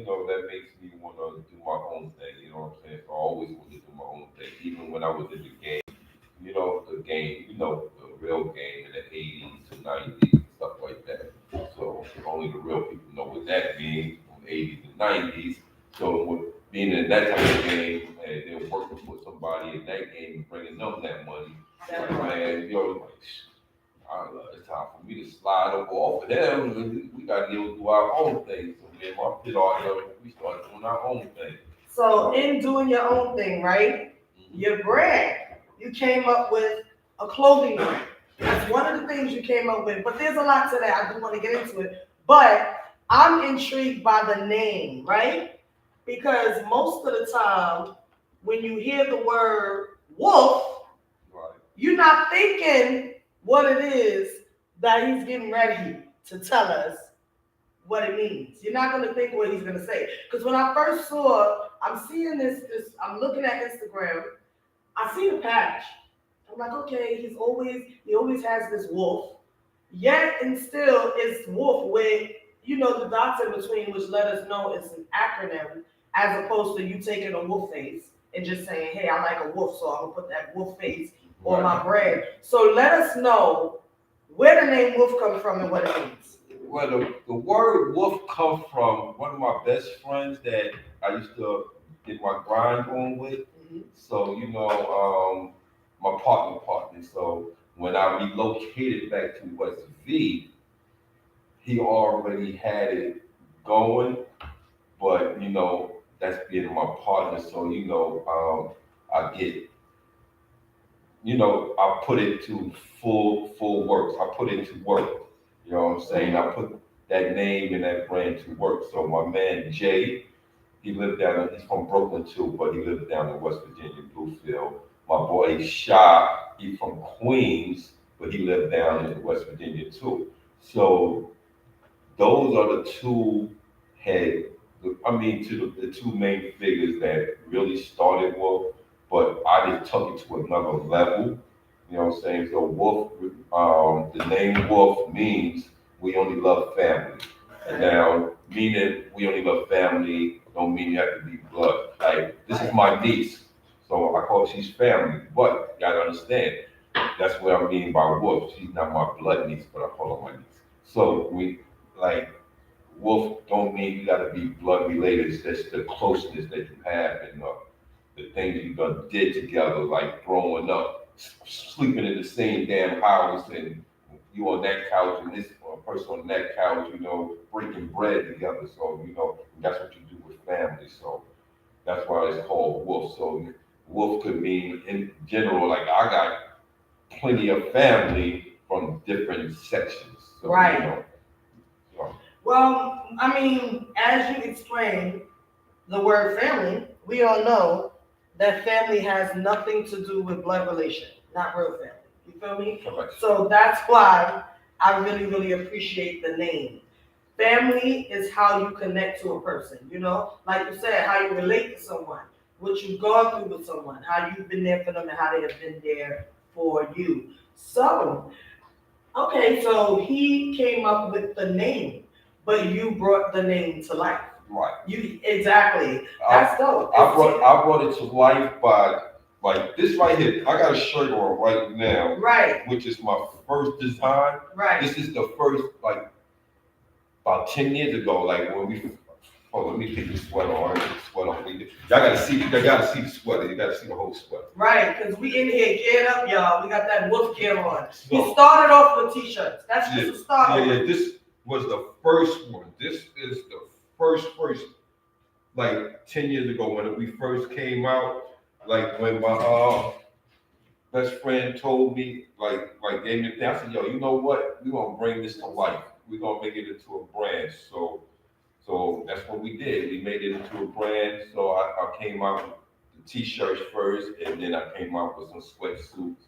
So, that makes me want to do my own thing. You know what I'm saying? So I always wanted to do my own thing, even when I was in the game. The game, the real game in the 80s to 90s and stuff like that. So only the real people know what that means from the 80s and 90s. So being in that type of game and then working with somebody in that game and bringing them that money, like, man, it's time for me to slide up off of them. We got to do our own thing. So me and my pit art, we started doing our own thing. So in doing your own thing, right? Your brand, you came up with a clothing line. That's one of the things you came up with. But there's a lot to that. I do want to get into it. But I'm intrigued by the name, right? Because most of the time, when you hear the word wolf, right, you're not thinking what it is that he's getting ready to tell us what it means. You're not going to think what he's going to say. Because when I first saw, I'm seeing this, I'm looking at Instagram, I see the patch. I'm like, okay, he always has this wolf. Yet and still it's wolf with, the dots in between, which let us know it's an acronym, as opposed to you taking a wolf face and just saying, hey, I like a wolf, so I'm gonna put that wolf face on my brand. So let us know where the name wolf comes from and what it means. Well, the word wolf comes from one of my best friends that I used to get my grind on with. Mm-hmm. So, my partner. So when I relocated back to West V, he already had it going, but that's being my partner. So I get, I put it to full works. I put it to work. You know what I'm saying? I put that name and that brand to work. So my man Jay, he's from Brooklyn too, but he lived down in West Virginia, Bluefield. My boy Shy, he's from Queens, but he lived down in West Virginia too. So those are the two the two main figures that really started Wolf, but I just took it to another level. You know what I'm saying? So Wolf, the name Wolf means we only love family. Now, meaning we only love family don't mean you have to be blood. Like, this is my niece, so I call she's family, but you gotta understand, that's what I mean by Wolf. She's not my blood niece, but I call her my niece. So like, Wolf don't mean you gotta be blood related. It's just the closeness that you have and the things you done did together, like growing up, sleeping in the same damn house, and you on that couch and this person on that couch, breaking bread together. So that's what you do with family. So that's why it's called Wolf. So Wolf could mean in general, like I got plenty of family from different sections. So, right. Well, I mean, as you explained the word family, we all know that family has nothing to do with blood relation, not real family. You feel me? Correct. So that's why I really, really appreciate the name. Family is how you connect to a person, like you said, how you relate to someone, what you've gone through with someone, how you've been there for them and how they have been there for you. So, okay, so he came up with the name, but you brought the name to life. Right. You exactly. That's dope. I brought it to life by like this right here. I got a shirt on right now. Right. Which is my first design. Right. This is the first about 10 years ago, like when we let me take this sweater on. Y'all gotta see the sweater. You gotta see the whole sweater. Right, because we in here geared up, y'all. We got that wolf gear on. He started off with t-shirts. That's just a start. Yeah, this was the first one. This is the first, like 10 years ago when we first came out. Like when my best friend told me, like gave me the thing. I said, yo, you know what? We're gonna bring this to life. We're gonna make it into a brand. So that's what we did. We made it into a brand. So I came out with the t-shirts first, and then I came out with some sweatsuits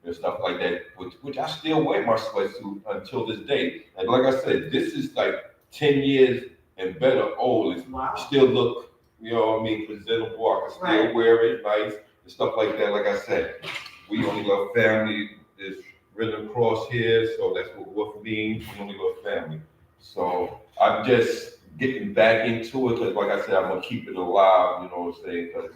and stuff like that, which I still wear my sweatsuit until this day. And like I said, this is like 10 years and better old. It still look, presentable. I can still wear it nice and stuff like that. Like I said, we only love family. There's written across here, so that's what Wolf means. We only love family. So I just getting back into it because, like I said, I'm gonna keep it alive. You know what I'm saying? Because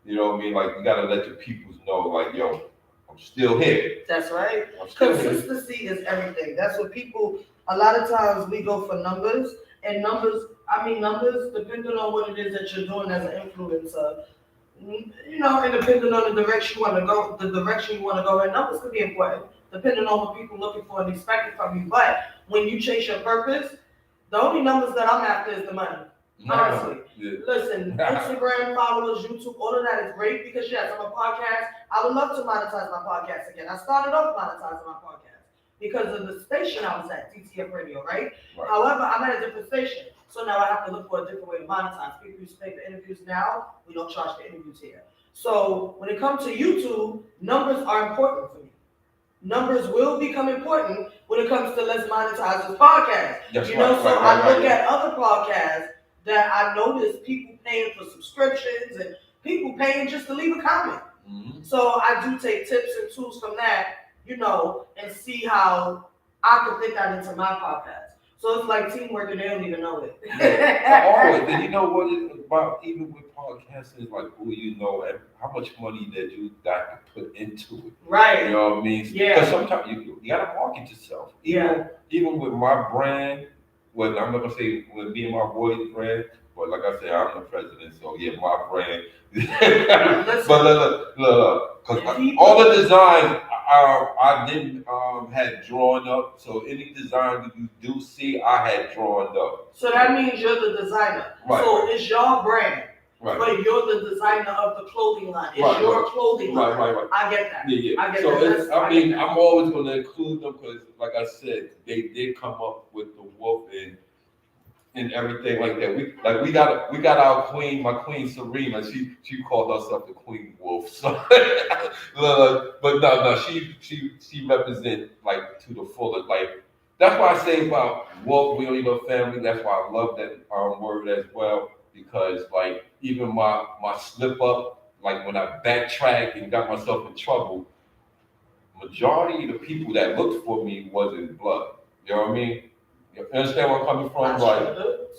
you know what I mean. Like you gotta let the peoples know, like, yo, I'm still here. That's right. I'm still here. Consistency is everything. That's what people. A lot of times we go for numbers, and numbers. I mean, numbers depending on what it is that you're doing as an influencer. You know, and depending on the direction you want to go, and numbers could be important depending on what people looking for and expecting from you. But when you chase your purpose, the only numbers that I'm after is the money. Honestly, listen, Instagram followers, YouTube, all of that is great because yes, I'm a podcast. I would love to monetize my podcast again. I started off monetizing my podcast because of the station I was at, TTF Radio, right? However, I'm at a different station, so now I have to look for a different way to monetize. People used to pay for interviews now. We don't charge for interviews here. So when it comes to YouTube, numbers are important for me. Numbers will become important when it comes to let's monetize this podcast. I look at other podcasts that I notice people paying for subscriptions and people paying just to leave a comment. Mm-hmm. So I do take tips and tools from that, you know, and see how I can fit that into my podcast. So it's like teamwork and they don't even know it. Always. And you know what it's about, even with podcasting, is like who you know and how much money that you got to put into it. Right. You know what I mean? Yeah. Because sometimes you got to market yourself. Even with my brand, well, I'm not going to say with me and my boys' brand, but like I said, I'm the president, so yeah, my brand. But look, because all the designs I didn't had drawn up. So any design that you do see, I had drawn up. So that means you're the designer. Right. So it's your brand. Right. But you're the designer of the clothing line. It's your clothing line. Right. I get that. Yeah. I get that. So I'm always going to include them because, like I said, they did come up with the wolf and everything like that. We got our queen, my queen Serena. She called herself the Queen Wolf. So, but no, she represents like to the fullest. Like that's why I say about wolf, we only love family. That's why I love that word as well because like even my slip up, like when I backtracked and got myself in trouble, majority of the people that looked for me wasn't blood. You know what I mean? You understand where I'm coming from?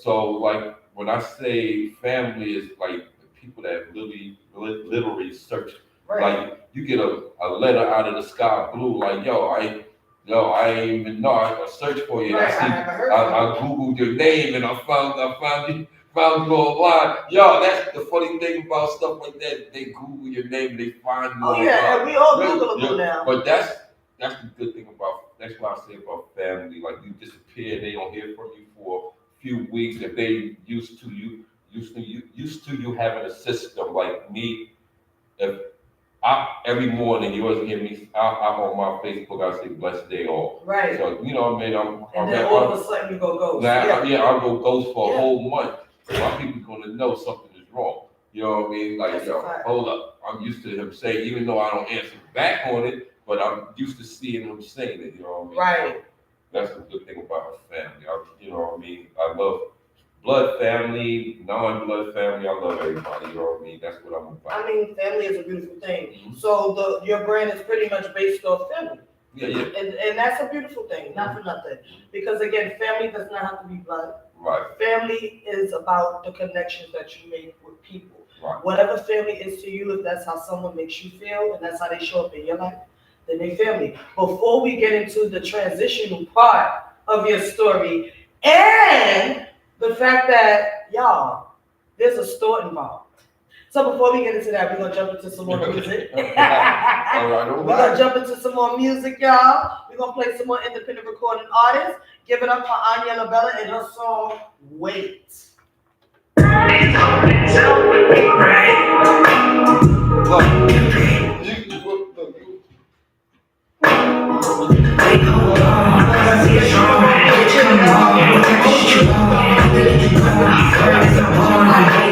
So like when I say family is like the people that literally search. Right. Like you get a letter out of the sky blue, like I ain't even know. I searched for you. Right. I googled your name and I found you online. That's the funny thing about stuff like that. They Google your name and they find you. Oh yeah, and we all Googleable now. But that's the good thing about. That's what I say about family. Like you disappear, they don't hear from you for a few weeks. If they used to you having a system like me. If every morning you always hear me, I'm on my Facebook. I say blessed day all. Right. So you know what I mean. And then all of a sudden you go ghost. I'll go ghost for a whole month. My people's gonna know something is wrong. You know what I mean? Like hold up. I'm used to him saying, even though I don't answer back on it. But I'm used to seeing him saying it, you know what I mean? Right. So that's the good thing about a family. You know what I mean? I love blood family, non-blood family. I love everybody, you know what I mean? That's what I'm about. I mean, family is a beautiful thing. Mm-hmm. So your brand is pretty much based off family. Yeah. And that's a beautiful thing, not for nothing. Because again, family does not have to be blood. Right. Family is about the connections that you make with people. Right. Whatever family is to you, if that's how someone makes you feel and that's how they show up in your life, then they family. Before we get into the transitional part of your story and the fact that, there's a store involved. So before we get into that, we're going to jump into some more music. All right. We're going to jump into some more music, y'all. We're going to play some more independent recording artists. Give it up for Anya Labella and her song, Wait.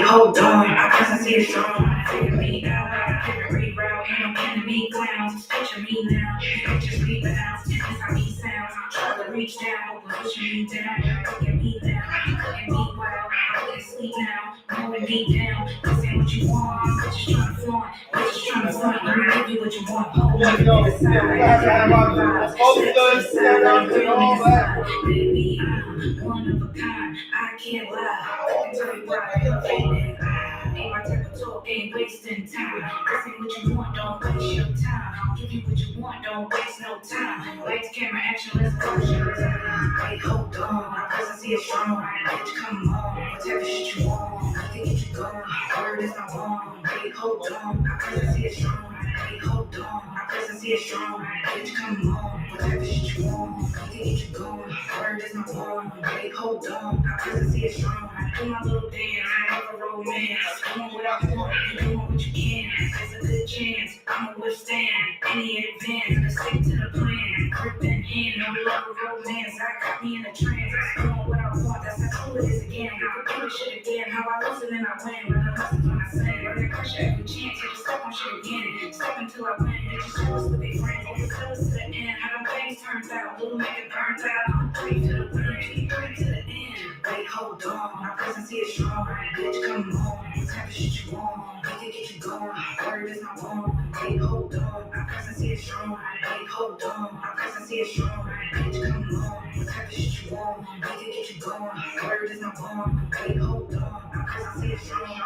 Hold on, I see it strong. Figure me out, reroute, ain't no enemy clowns. Picture me now, picture me now. That's how he sounds. Try to reach down, push me down. Look at me now, look at me well. I wouldn't sleep now, moving me down. This ain't what you want, I'm just trying to flaunt. I'm just trying to front, let me give you what you want. Hold on, baby, I'm one of a kind. I can't lie. I can tell you why I feel faded. Ain't my type of talk, ain't wasting time. This ain't what you want, don't waste your time. I'll give you what you want, don't waste no time. Lights, camera, action, let's go. Wait, hold on, my presence is strong. Bitch, come on, whatever shit you want. I can get you going, word is not wrong. Wait, hold on, my presence is strong. Wait, hold on, my presence is strong. Bitch, come on, whatever shit you want. I can get you going, word is not wrong. Wait, hold on, my presence is strong. Do my little dance, I love a romance. Doing what I want, you doing what you can. There's a good chance I'ma withstand any advance. But stick to the plan, grip in hand, no love or romance. I got me in a trance, doing what I want. That's how cool it is again. We could do this shit again. How I lose and then I win. But the lessons when I sin, but they pressure every chance. You just step on shit again. Step until I win. They just jealous with their friends. They just jealous to the end. How them things turns out, little nigga burns out. Pray to the win, pray to the end. Wait, hold on, my presence here is strong. Bitch, come on, you type of shit you want. We can get you going, word is not wrong. Wait, hold on, my presence here is strong. Wait, hold on, my presence here is strong. Bitch, come on, you type of shit you want. We can get you going, word is not wrong. Wait, hold on, my presence here is strong.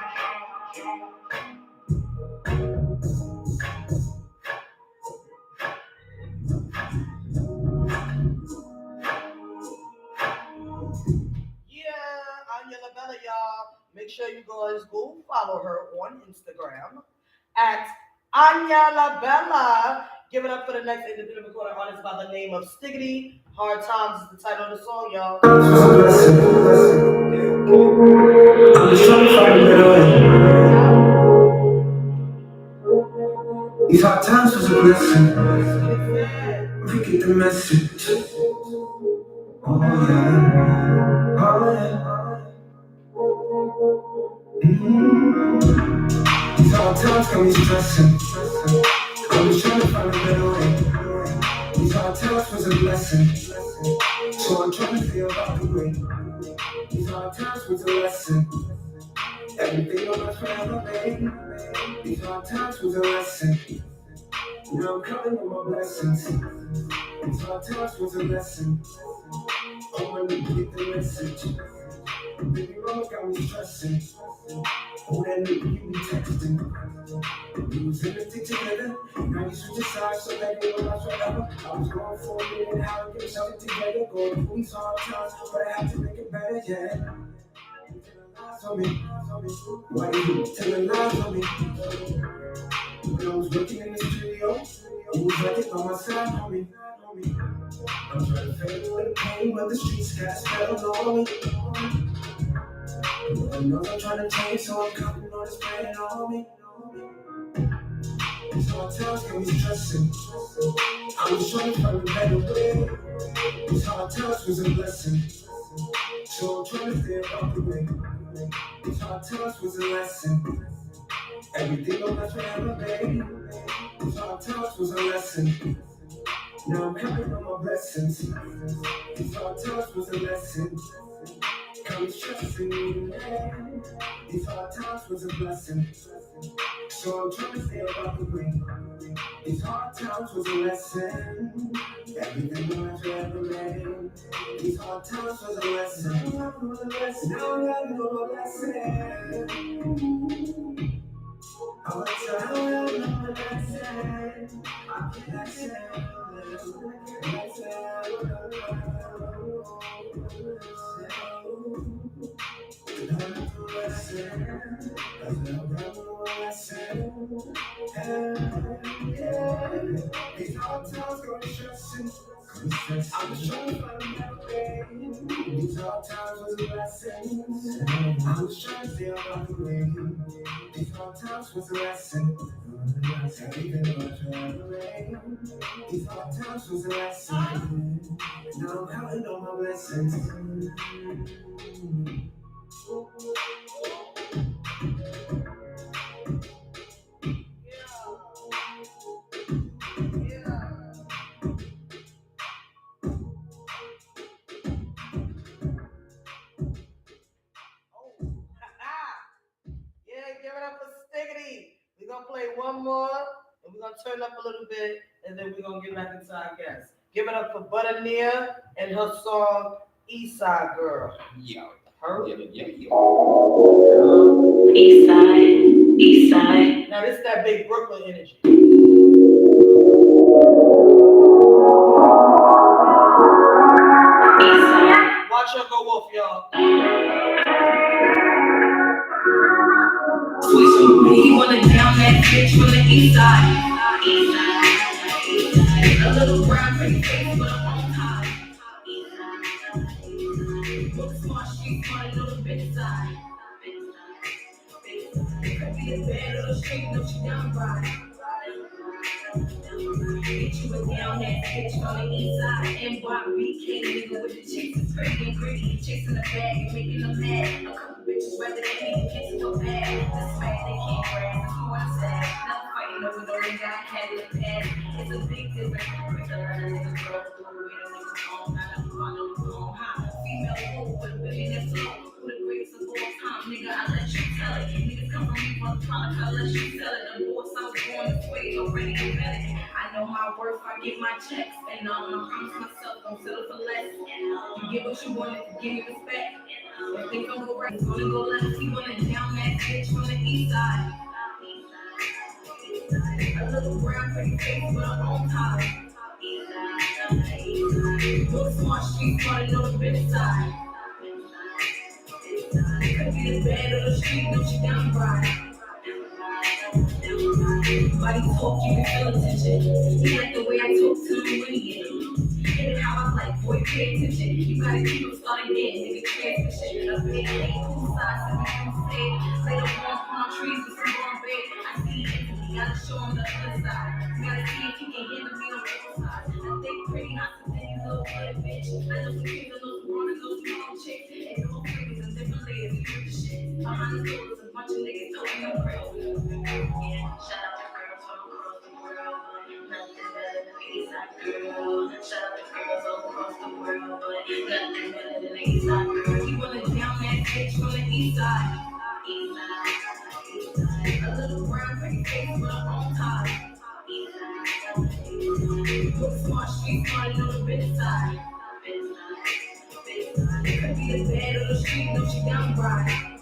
Yeah, Anya Labella, y'all. Make sure you guys go follow her on Instagram at Anya Labella. Give it up for the next independent recording artist by the name of Stiggity. Hard Times is the title of the song, y'all. I'm just trying to find a better way. These hard times was a blessing. We get the message. Oh yeah. Oh yeah. These hard times got me stressing. I'm just trying to find a better way. These hard times was a blessing. So I'm trying to feel about the way. These hard times was a lesson. Everything on my forever, baby. These hard times was a lesson. Now I'm counting on my blessings. These hard times was a lesson. Oh, I need to get the message. Baby, mama got me stressing. Oh, that nigga you be texting. We was in the thing together. Now you switch sides so that you know last forever. I was going for a minute, how to get something together. Going through these hard times, but I have to make it better, yeah. Lies on me. Why you telling lies on me? When I was working in the studio, you was working on my side, homie. I'm trying to fade away the pain, but the streets got a spell on me. I know I'm trying to change, so I'm counting on this pain on me. These hard times got me stressing. I was trying to find a better way. These hard times was a blessing. So I'm trying to stay about the way. These hard times was a lesson. Everything will last forever, baby. These hard times was a lesson. Now I'm counting on my blessings. These hard times was a lesson. Come stressing, yeah. These hard times was a blessing. So I'm trying to stay about the way. These hard times was a lesson. Everything will last forever, baby. These hard times was a lesson. Now I know a lesson. All the time I know a lesson. I can't these hard times go stressing. I'm just trying to find a better way. These hard times was a blessing. I'm just trying to stay on the way. These hard times was a lesson. Everything was forever way. These hard times was a lesson. Now I'm counting on my blessings. Yeah, give it up for Stiggity. We're gonna play one more, and we're gonna turn up a little bit, and then we're gonna get back into our guests. Give it up for Butternia and her song Eastside Girl. Yo. Heard? Yeah. East side, east side. Now this is that big Brooklyn energy. East side. Watch her go off, y'all. He wanna down that bitch from the east side. East side, east side. A little brown pretty face, but I'm on time. East side. Look smart, she's smart, a little bit side. Could be a bad little street, no, she down right. Get you a down that bitch from the east side. NYBK nigga with the chicks is pretty and gritty. Chasing the bag and making them mad. A couple bitches rather than me get to go bad. This man they can't grab, that's what I said. Never fighting over no nigga I had in the past. It's a big difference. With a lot of niggas go through it, don't even home. Not a fun on the home. Female fool with a billionaire flow. Who the greatest of all time, nigga, I let you tell it. Niggas come from me for the product, I let you sell it. The boss I was born this way, already invented. I know my worth, I get my checks. And I promise myself, don't settle for less. You get what you want, if you give me respect. If things don't go right, it's gonna go left. He wanna down that bitch from the east side. A little brown, pretty face, but I'm on time. Look smart, street smart, know the bitch side. Could be the bad of the street, no, she down right. Body talk, you can feel attention. He like the way I talk to him when he get him. And how I like, boy, pay attention. You gotta keep him starting again, nigga, transmission. A big lane, cool size, so we can stay. Lay the warm palm trees with some warm bed. I see it, you gotta show him the other side. You gotta see if he can handle me on both sides. I think pretty hot, so then you little good bitch. I know some kids, I know some wrong, and those wrong chicks. And those niggas and different ladies, you with the shit. Behind the doors, a bunch of niggas talking no real. Shout out to girls all across the world, nothing better than east side girl. Shout out to girls all across the world, but nothing better than east side girl. He wanna down that bitch from the east side. East side. A little brown pretty face, but I'm on time. East side. Look smart, street smart, know the bitch side. Could be the bad of the street, no, she down right.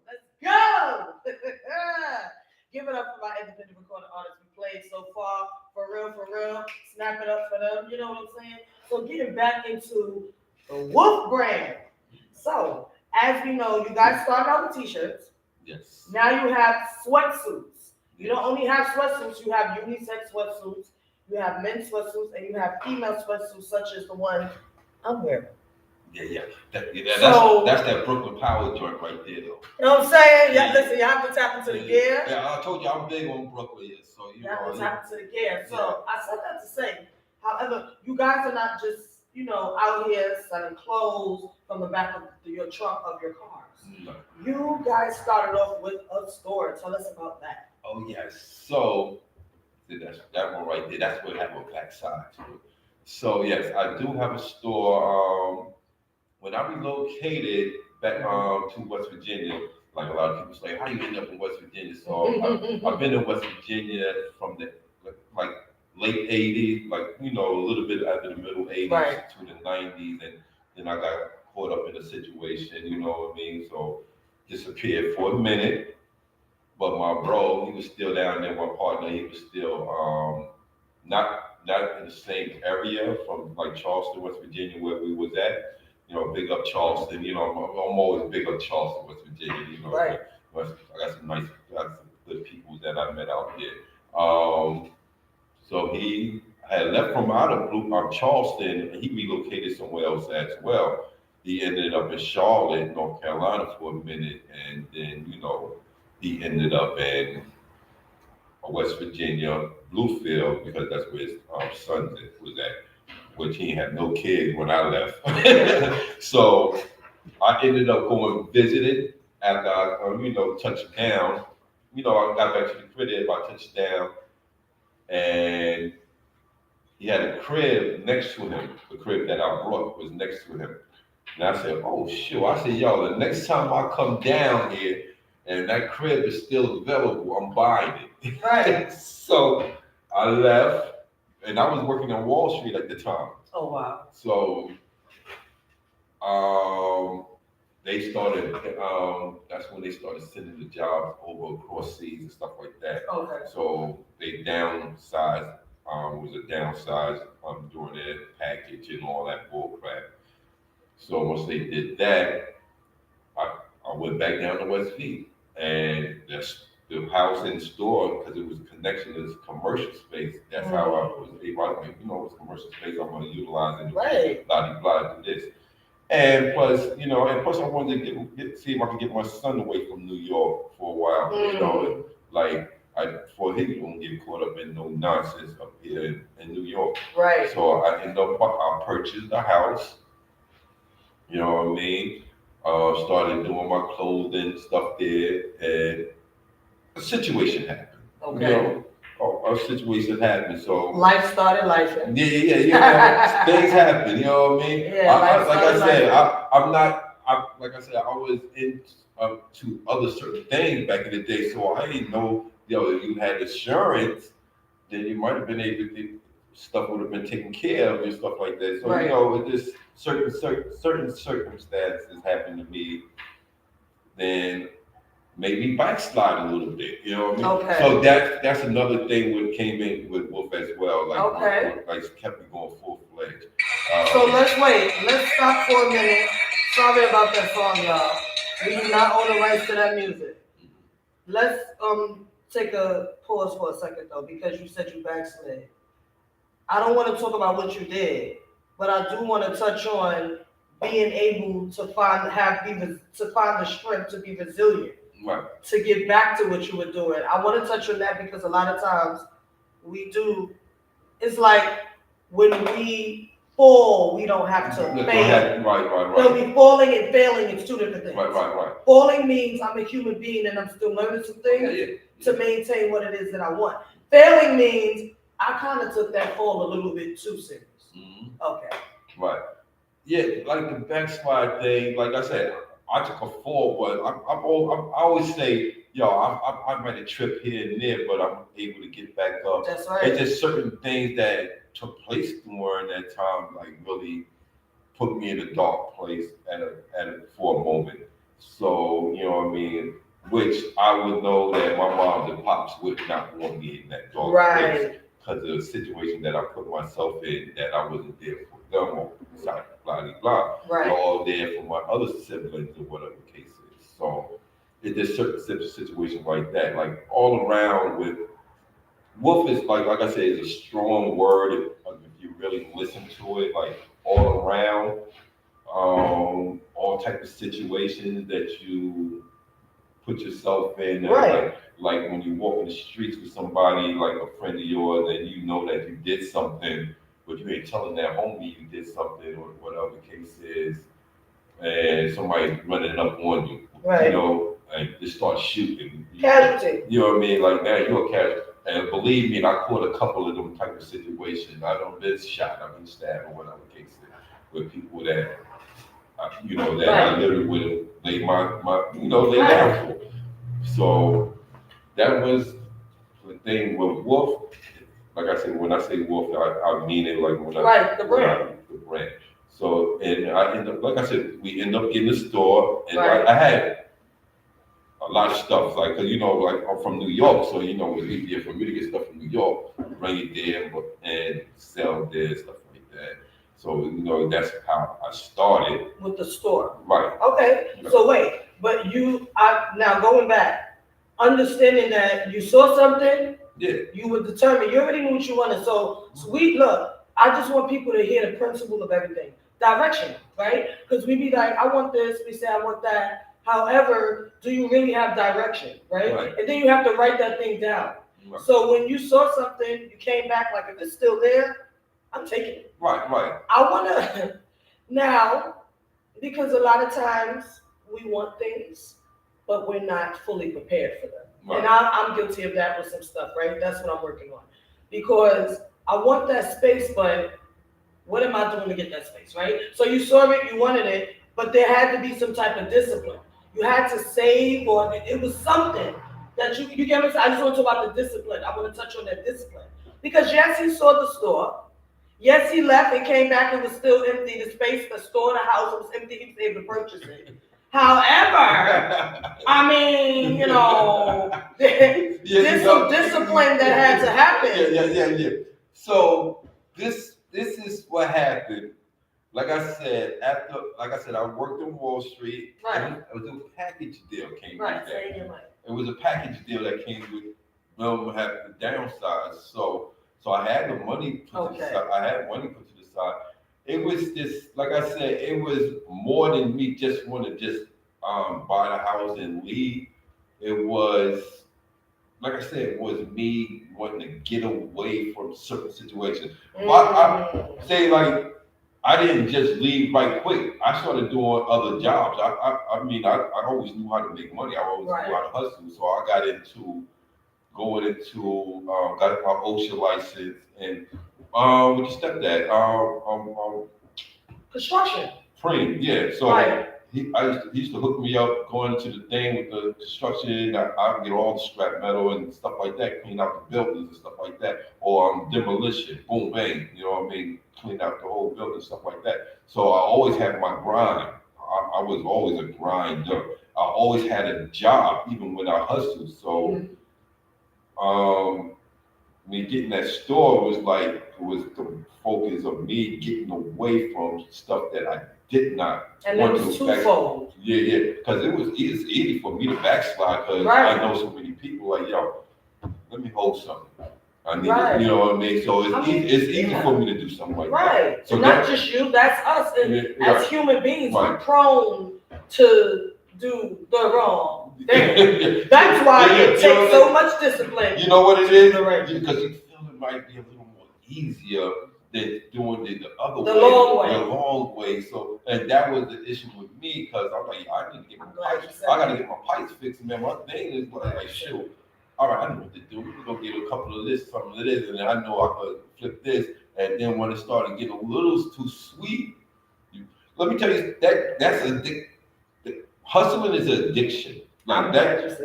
Let's go! Give it up for my independent recording artists we played so far. For real. Snap it up for them. You know what I'm saying? So getting back into the W.O.L.F brand. So, as we know, you guys started out with t-shirts. Yes. Now you have sweatsuits. You don't only have sweatsuits, you have unisex sweatsuits, you have men's sweatsuits, and you have female sweatsuits, such as the one I'm wearing. Yeah. So- That's that Brooklyn Power joint right there, though. You know what I'm saying? Yeah, listen, you have to tap into the gear. Yeah, I told you I'm big on Brooklyn, so you You have know. to tap into the gear. So I said that to say, however, you guys are not just, out here selling clothes from the back of your trunk of your cars. No. You guys started off with a store. Tell us about that. Oh yes. So that's that one right there. That's what happened with Black Side to it. So yes, I do have a store. When I relocated back to West Virginia, like a lot of people say, how you end up in West Virginia? So I've been in West Virginia from the like late 80s, like a little bit after the middle 80s Right. to the 90s, and then I got caught up in a situation, you know what I mean? So disappeared for a minute. But my bro, he was still down there. My partner, he was still not in the same area from like Charleston, West Virginia, where we was at. Big up Charleston. I'm always big up Charleston, West Virginia. Right. I got some good people that I met out there. So he had left from out of Charleston, and he relocated somewhere else as well. He ended up in Charlotte, North Carolina for a minute, and then he ended up in West Virginia, Bluefield, because that's where his son was at, which he had no kids when I left. So I ended up going visiting after I, touched down. I got back to the crib, I touched down, and he had a crib next to him. The crib that I brought was next to him. And I said, oh, shoot. I said, yo, the next time I come down here and that crib is still available, I'm buying it. Right. So I left, and I was working on Wall Street at the time. Oh, wow. So they started, that's when they started sending the jobs over across seas and stuff like that. Okay. So they downsized, was a downsize during their package and all that bull crap. So once they did that, I went back down to Westfield, and that's the house and store, because it was a connection to this commercial space. That's how I was able, it's commercial space, I'm going to utilize it. Right. Blah, blah, do this. And plus, I wanted to see if I could get my son away from New York for a while. For him, he won't get caught up in no nonsense up here in New York. Right. So I purchased a house. You know what I mean? Started doing my clothing stuff there, and a situation happened. Okay. A situation happened. So life started life. Yeah. Things happen. You know what I mean? Yeah. I was into other certain things back in the day, so I didn't know. If you had insurance, then you might have been able to. Stuff would have been taken care of and stuff like that. So right. With this certain circumstances happened to me, then maybe backslide a little bit. You know what I mean? Okay. So that's another thing what came in with W.O.L.F as well. Kept me going full fledged. So let's wait. Let's stop for a minute. Sorry about that song, y'all. We do not own the rights to that music. Let's take a pause for a second though, because you said you backslid. I don't want to talk about what you did, but I do want to touch on being able to find the strength to be resilient, right. To get back to what you were doing. I want to touch on that because a lot of times we do. It's like when we fall, we don't have to fail. Right. They'll be falling and failing. It's two different things. Right. Falling means I'm a human being and I'm still learning some things to maintain what it is that I want. Failing means I kind of took that fall a little bit too serious. Mm-hmm. Okay. Right. Yeah, like the backslide thing. Like I said, I took a fall, but I always say, I might have tripped here and there, but I'm able to get back up. That's right. It's just certain things that took place during that time, like really put me in a dark place for a moment. So you know what I mean. Which I would know that my moms and pops would not want me in that dark place. Because of the situation that I put myself in, that I wasn't there for them, or blah, blah, blah. Right. They're all there for my other siblings, or whatever the case is. So it's just certain situations like that. Like all around with W.O.L.F is like I said, is a strong word if you really listen to it. Like all around, all type of situations that you put yourself in. Right. Like when you walk in the streets with somebody, like a friend of yours, and you know that you did something, but you ain't telling that homie you did something, or whatever the case is, and somebody's running up on you, right. And just start shooting. Casualty. You know what I mean? Like, man, you're a casualty. And believe me, I caught a couple of them type of situations. I don't been shot, I've been stabbed, or whatever the case is, with people that, that right. I literally would have laid lay down for. So that was the thing with W.O.L.F. Like I said, when I say W.O.L.F, I mean it like when the brand. The brand. So, and I end up, like I said, we end up getting the store, and right. I had a lot of stuff, like, cause I'm from New York, so it was easier for me to get stuff from New York, bring it there, and sell there, stuff like that. So, that's how I started. With the store. Right. Okay, so wait, but now going back, understanding that you saw something, you were determined, you already knew what you wanted. So, look, I just want people to hear the principle of everything. Direction, right? Because we be like, I want this, we say I want that. However, do you really have direction, right? And then you have to write that thing down. Right. So when you saw something, you came back like, if it's still there, I'm taking it. Right. I want to, now, because a lot of times we want things, but we're not fully prepared for them. Right. And I'm guilty of that with some stuff, right? That's what I'm working on. Because I want that space, but what am I doing to get that space, right? So you saw it, you wanted it, but there had to be some type of discipline. You had to save, or it was something that you get what I'm saying? I just want to talk about the discipline. I want to touch on that discipline. Because yes, he saw the store. Yes, he left and came back and was still empty. The space, the store, the house was empty. He was able to purchase it. However, I mean, there's some discipline that had to happen. Yeah. So this is what happened. Like I said, I worked on Wall Street. Right. And it was a package deal came Right, with say that. your mind. It was a package deal that came with had the downside. So I had the money put to the side. I had money put to the side. It was just like I said, it was more than me just want to just buy the house and leave. It was like I said, it was me wanting to get away from certain situations. I say like I didn't just leave right quick. I started doing other jobs. I mean, I always knew how to make money. I always knew how to hustle. So I got into got my OSHA license and with your stepdad, Construction. Frame, yeah. So he used to hook me up going to the thing with the construction. I would get all the scrap metal and stuff like that, clean out the buildings and stuff like that, or demolition, boom, bang. You know what I mean? Clean out the whole building, stuff like that. So I always had my grind. I was always a grinder. I always had a job, even when I hustled. So, me getting that store was the focus of me getting away from stuff that I did not and want it was to twofold. Yeah, because it's easy for me to backslide because I know so many people like, yo, let me hold something. I need to, you know what I mean? So it's easy for me to do something like that. So not just you, that's us. And as human beings, we're prone to do the wrong thing. That's why it takes so much discipline. You know what it is? Because you feel it might be a little more easier than doing the other way. The long way. So, and that was the issue with me because I'm like, I need to get my pipes. I got to get my pipes fixed, man. My thing is like, shoot. All right, I know what to do. We're gonna get a couple of this, something of this, and then I know I could flip this. And then when it started getting a little too sweet, let me tell you that's hustling is an addiction. Like that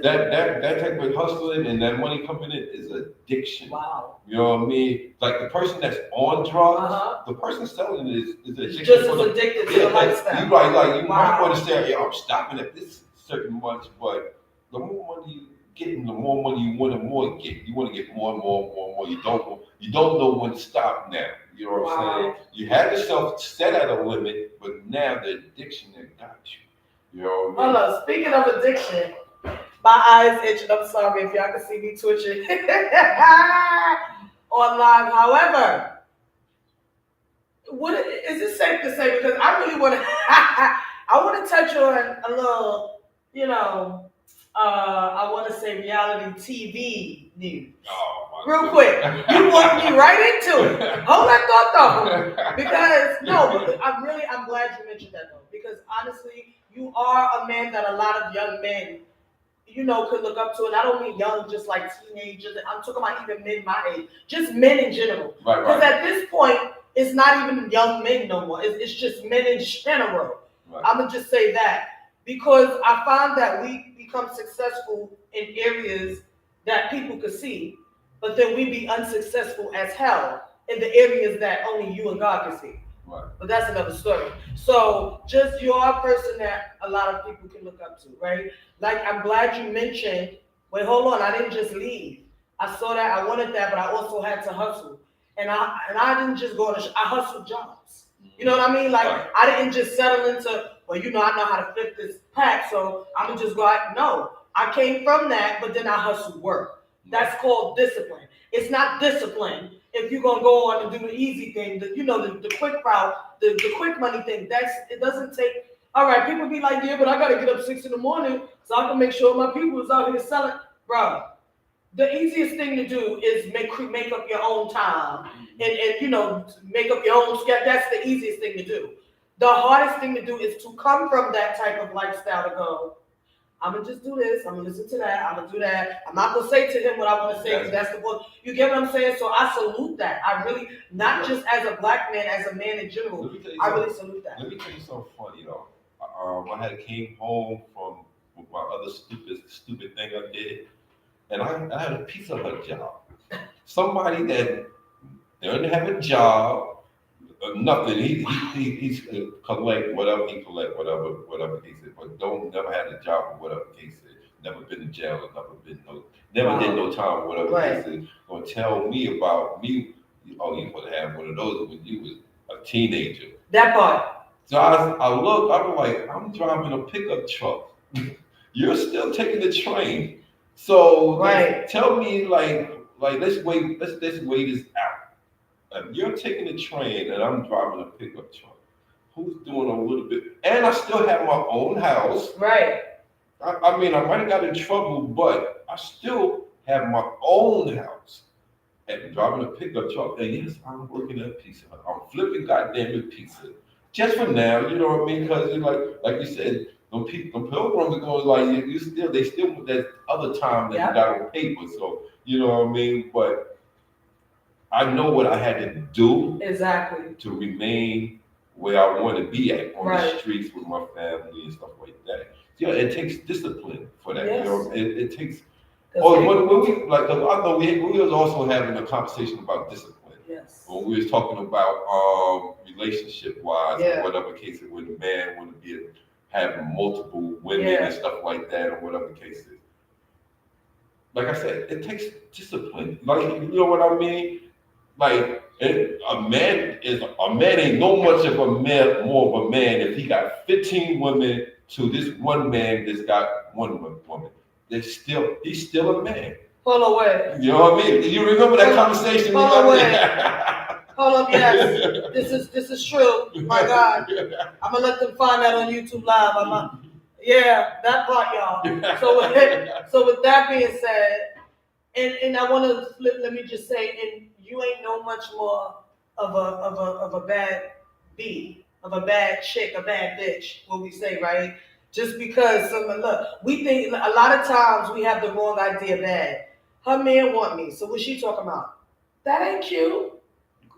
type of hustling and that money coming in is addiction. Wow. You know what I mean? Like the person that's on drugs, the person selling it is addiction. Just as addicted to the lifestyle. You might want to say, I'm stopping at this certain much, but the more money you getting, the more money you want to more get. You want to get more and more. You don't know when to stop now. You know what I'm saying? You had yourself set at a limit, but now the addiction that got you. You know what I mean? Hold on. Speaking of addiction, my eyes itching. I'm sorry if y'all can see me twitching on live. However, is it safe to say? Because I really want to. I want to touch on a little, I want to say reality TV news. Real quick. You walked me right into it. Hold that thought though. Because, I'm glad you mentioned that though. Because honestly, you are a man that a lot of young men, could look up to. And I don't mean young, just like teenagers. I'm talking about even men my age. Just men in general. Because at this point, it's not even young men no more. It's just men in general. I'm going to just say that. Because I find that we become successful in areas that people could see, but then we be unsuccessful as hell in the areas that only you and God can see. But that's another story. So just you're a person that a lot of people can look up to, right? Like I'm glad you mentioned, wait, hold on, I didn't just leave. I saw that, I wanted that, but I also had to hustle. And I didn't just go to, I hustled jobs. You know what I mean? Like I didn't just settle into, well, I know how to flip this pack, so I'm gonna just go out. No, I came from that, but then I hustled work. That's called discipline. It's not discipline if you're gonna go on and do the easy thing, the quick route, the quick money thing. It doesn't take. All right, people be like, yeah, but I gotta get up 6 a.m. so I can make sure my people is out here selling, bro. The easiest thing to do is make up your own time and make up your own schedule. That's the easiest thing to do. The hardest thing to do is to come from that type of lifestyle to go, I'm gonna just do this. I'm gonna listen to that. I'm gonna do that. I'm not gonna say to him what I want to say because that's the book. You get what I'm saying? So I salute that. I really, not just as a black man, as a man in general. I really salute that. Let me tell you something funny though. I had came home from my other stupid thing I did, and I had a piece of her job. Somebody that doesn't have a job, nothing. He's collect whatever he collect, whatever he said, but don't never had a job or whatever case is. Never been in jail or never did no time or whatever case is. Gonna tell me about me. Oh, you gonna have one of those when you was a teenager. That part. So I look, I'm like, I'm driving a pickup truck. You're still taking the train. So tell me let's wait this out. If you're taking the train and I'm driving a pickup truck, who's doing a little bit, and I still have my own house. Right. I mean, I might have got in trouble, but I still have my own house. And driving a pickup truck, and yes, I'm working at pizza. I'm flipping goddamn pizza. Just for now, you know what I mean? Because like you said, them pilgrims are going like they still with that other time that you got on paper. So you know what I mean? But I know what I had to do exactly to remain where I want to be at on the streets with my family and stuff like that. Yeah, it takes discipline for that. Yes. You know, it takes. When we I know we was also having a conversation about discipline. Yes. When we was talking about relationship wise or whatever case it when the man want to be having multiple women and stuff like that or whatever the case is. Like I said, it takes discipline. Like you know what I mean? Like a man ain't no much of a man, more of a man if he got 15 women to this one man that's got one woman. He's still a man. Hold on, wait. You know what I mean? You remember that conversation? Hold on, wait. Hold on, yes. This is true. My God. I'm gonna let them find that on YouTube Live. That part, y'all. So with that being said, and I wanna let me just say, and you ain't no much more of a bad bee, of a bad chick, a bad bitch, what we say, right? Just because we think a lot of times we have the wrong idea bad. Her man want me, so what's she talking about? That ain't cute.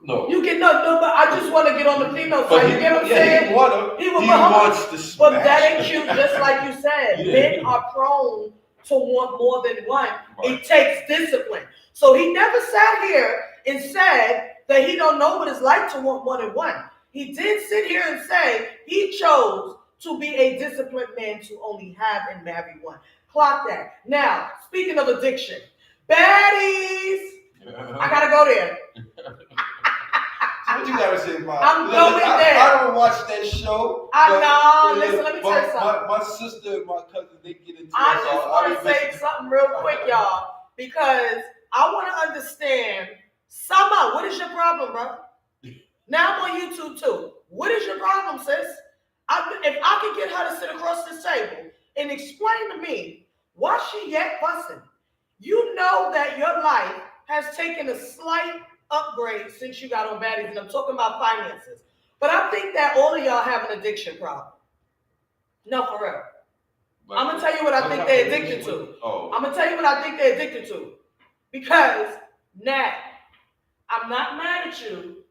No. You get no, but I just want to get on the female side. You get what I'm saying? He wants to smash. But that ain't cute, just like you said. Men are prone to want more than one. Right. It takes discipline. So he never sat here and said that he don't know what it's like to want more than one. He did sit here and say he chose to be a disciplined man to only have and marry one. Clock that. Now, speaking of addiction, baddies. I gotta go there. What you gotta say about it? I'm going there. I don't watch that show. I know. Listen, let me tell you something. My sister and my cousin, they get into it. I just want to say something real quick, y'all, because I want to understand. Summer, what is your problem, bro? Now I'm on YouTube too. What is your problem, sis? If I could get her to sit across this table and explain to me why she yet fussing, you know that your life has taken a slight upgrade since you got on baddies, and I'm talking about finances. But I think that all of y'all have an addiction problem. No, for real. I'm going to tell you what I think they're addicted to. I'm going to tell you what I think they're addicted to. Because, Nat, I'm not mad at you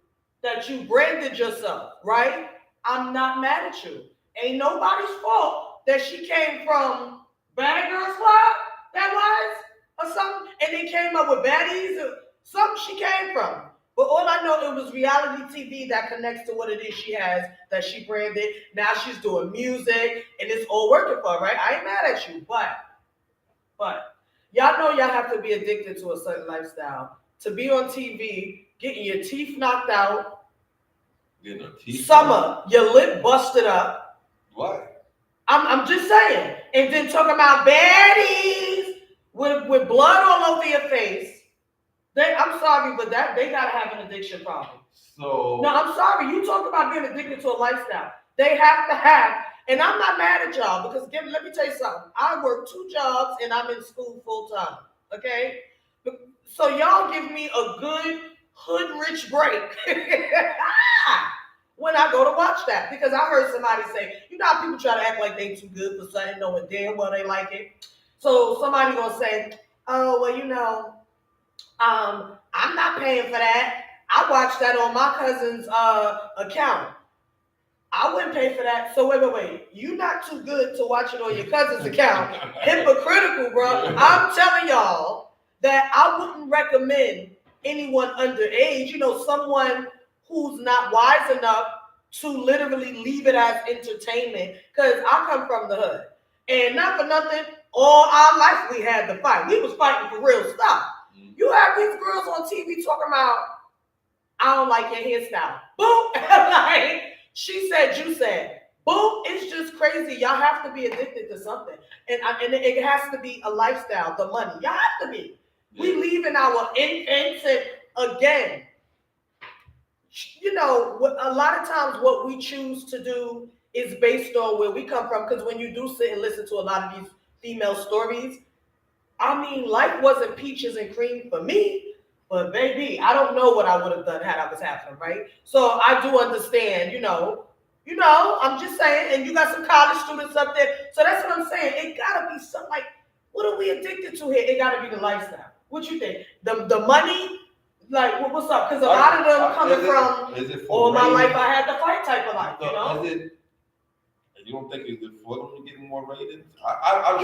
that you branded yourself, right? I'm not mad at you. Ain't nobody's fault that she came from Bad Girls Club, that was, or something, and they came up with baddies, or something she came from. But all I know, it was reality TV that connects to what it is she has, that she branded. Now she's doing music, and it's all working for her, right? I ain't mad at you, but y'all know y'all have to be addicted to a certain lifestyle. To be on TV, getting your teeth knocked out, Summer, your lip busted up. What? I'm just saying. And then talking about baddies with blood all over your face. I'm sorry, but they gotta have an addiction problem. So no, I'm sorry. You talk about being addicted to a lifestyle. They have to have, and I'm not mad at y'all because let me tell you something. I work 2 jobs and I'm in school full time. Okay, so y'all give me a good hood rich break. when I go to watch that, because I heard somebody say, you know how people try to act like they too good for something, knowing damn well they like it. So somebody gonna say, oh well, I'm not paying for that. I watched that on my cousin's account. I wouldn't pay for that. So wait. You not too good to watch it on your cousin's account. Hypocritical, bro. I'm telling y'all that I wouldn't recommend anyone underage, someone who's not wise enough to literally leave it as entertainment. Because I come from the hood. And not for nothing, all our life we had to fight. We was fighting for real stuff. You have these girls on TV talking about, I don't like your hairstyle. Boom. Like, she said, you said. Boom. It's just crazy. Y'all have to be addicted to something. And it has to be a lifestyle, the money. Y'all have to be. We leaving our infants again. A lot of times what we choose to do is based on where we come from. Because when you do sit and listen to a lot of these female stories, I mean, life wasn't peaches and cream for me, but baby, I don't know what I would have done had I was having, right? So I do understand, I'm just saying, and you got some college students up there. So that's what I'm saying. It gotta be something like, what are we addicted to here? It gotta be the lifestyle. What you think? The money? Like, what's up? Because a lot of them coming from all my life I had to fight type of life, You don't think it's for them to get more ratings? I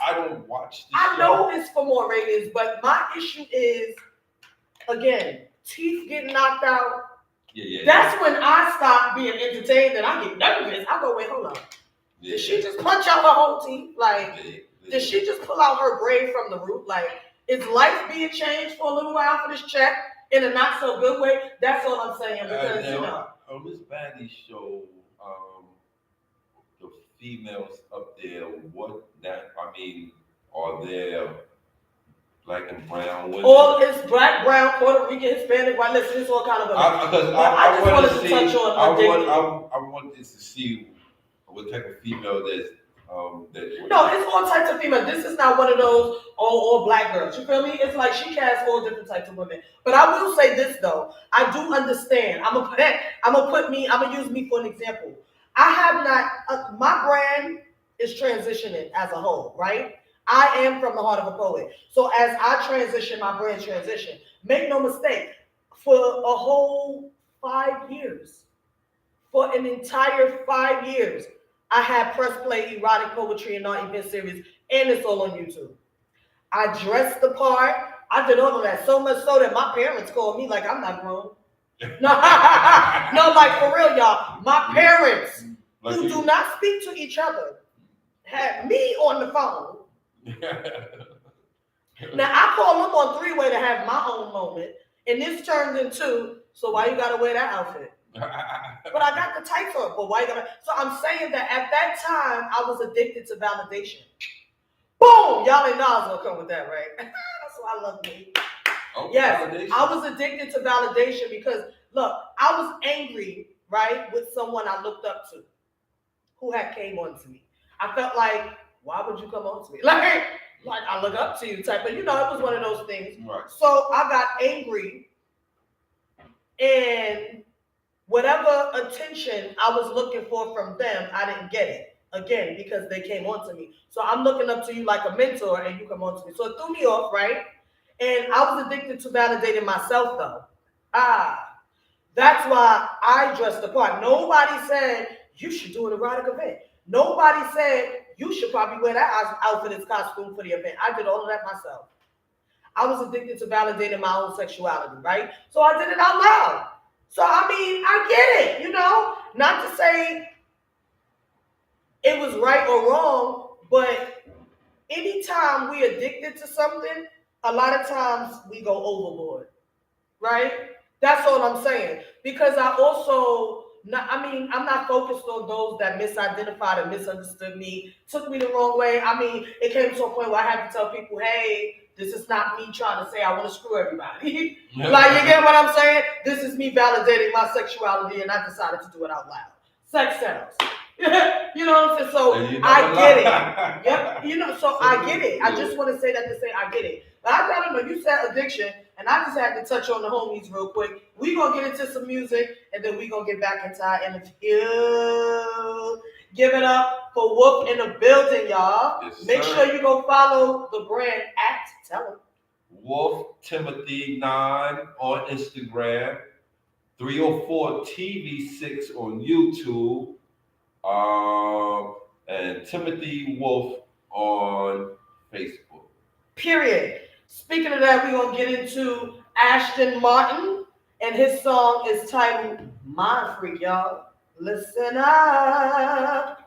don't watch. I know it's for more ratings, but my issue is, again, teeth getting knocked out. That's when I stop being entertained and I get nervous. I go, wait, hold on. Did she just punch out her whole teeth? Like, did she just pull out her braid from the root? Like, is life being changed for a little while for this check in a not so good way? That's all I'm saying. Because on this baddie show. The females up there, are there black and brown women? All is black, brown, Puerto Rican, Hispanic, white. Listen, it's all kind of. I just wanted to touch on. I wanted to see what type of female that's. No, it's all types of females. This is not one of those all black girls. You feel me? It's like she casts all different types of women. But I will say this though, I do understand. I'm gonna use me for an example. I have not. My brand is transitioning as a whole, right? I am from the heart of a poet. So as I transition, my brand transition. Make no mistake, for a whole 5 years, for an entire 5 years, I had press play, erotic poetry, and art event series, and it's all on YouTube. I dressed the part. I did all of that, so much so that my parents called me like I'm not grown. No, like for real, y'all. My parents, who do not speak to each other, had me on the phone. Now I call them on three-way to have my own moment, and this turned into, so why you gotta wear that outfit? But I got the tights on. But why you gotta? So I'm saying that at that time I was addicted to validation. Boom! Y'all ain't know I was gonna come with that, right? That's why I love me. Oh, yes, validation. I was addicted to validation because look, I was angry, right, with someone I looked up to, who had came on to me. I felt like, why would you come on to me? Like I look up to you type of, it was one of those things. Right. So I got angry, and whatever attention I was looking for from them, I didn't get it. Again, because they came on to me. So I'm looking up to you like a mentor, and you come on to me. So it threw me off, right? And I was addicted to validating myself, though. That's why I dressed the part. Nobody said, you should do an erotic event. Nobody said, you should probably wear that outfit as costume for the event. I did all of that myself. I was addicted to validating my own sexuality, right? So I did it out loud. So, I get it, not to say it was right or wrong, but anytime we addicted to something, a lot of times we go overboard, right? That's all I'm saying. Because I also, I'm not focused on those that misidentified and misunderstood me, took me the wrong way. It came to a point where I had to tell people, hey, this is not me trying to say I want to screw everybody. Like, you get what I'm saying? This is me validating my sexuality, and I decided to do it out loud. Sex sells. You know what I'm saying? So I get it. Yep. So I get it. I just want to say that to say I get it. But I gotta know, you said addiction. And I just had to touch on the homies real quick. We're going to get into some music, and then we're going to get back into our interview. Give it up for W.O.L.F in the building, y'all. Yes, Make sir. sure you go follow the brand at, tell them. W.O.L.F Timothy 9 on Instagram, 304 TV6 on YouTube, and Timothy W.O.L.F on Facebook. Period. Speaking of that, we're going to get into Ashton Martin, and his song is titled Mind Freak, y'all. Listen up.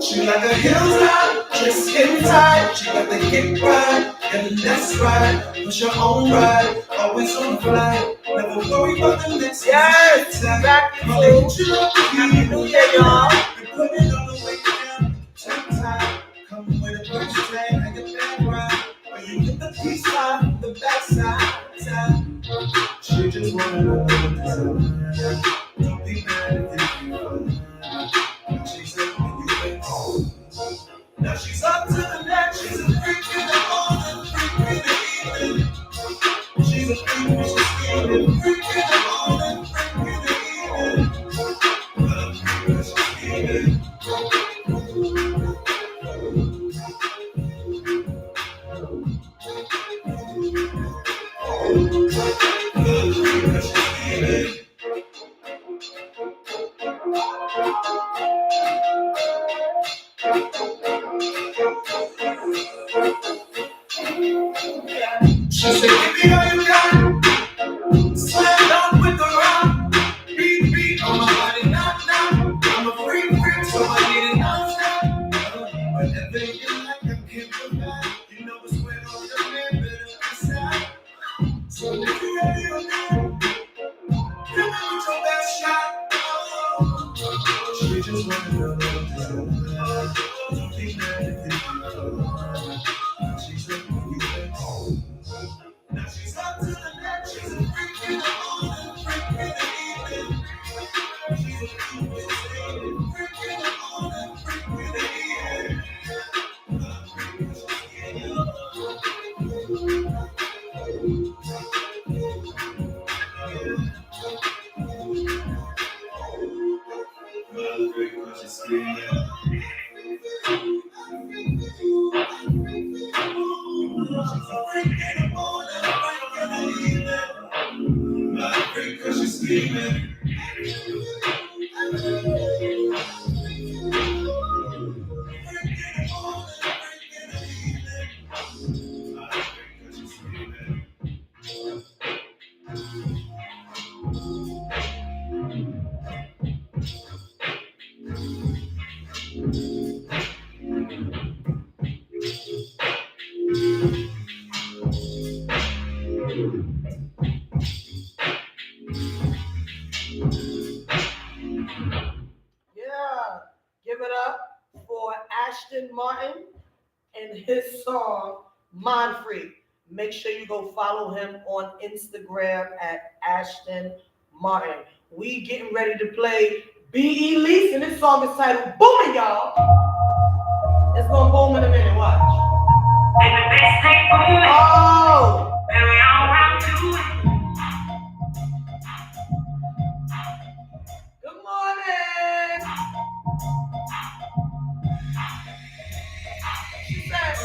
She like a hilltop, just skin tight. She got the hip right and the next right. Push her own ride, always on the fly. Never worry about the next. Yes, back to Happy New Year, y'all. And put it on the way down, turn time. Come with a first flag, and your back ride. When you get the peace sign, the backside, side. She just wanna know what to say. Don't be mad if you feel. She said when you went home. Now she's up to the neck. She's a freak in the morning, freak in the evening. She's a freak when she's scheming, freak in the morning, freak in the evening. But I'm freak when she's scheming. She said, give me all you got. Slam dunk with the rock. Beat, beat on my body, knock, knock. I'm a freak, freak, so I need it non-stop. Whatever you like, I can provide. You know what's going on your man, better decide. So if you ready or not, come on with your best shot. She just wanna know what to say. Don't be mad if you feel. She said, when you went home. Now she's up to the neck. She's a freak in the morning, freak in the evening. She's a freak when she's scheming, freak in the morning, freak in the evening. Freak when she's scheming. Freak when she's scheming. She's a freak in the morning, freak in the evening. Freak when she's scheming. Yeah, give it up for Ashton Martin and his song Mind Freak. Make sure you go follow him on Instagram at Ashton Martin. We getting ready to play B.E. Lease, and this song is titled Booming, y'all. It's gonna boom in a minute, watch. And the bass take booming. Oh! And we all round to it. Good morning! She said,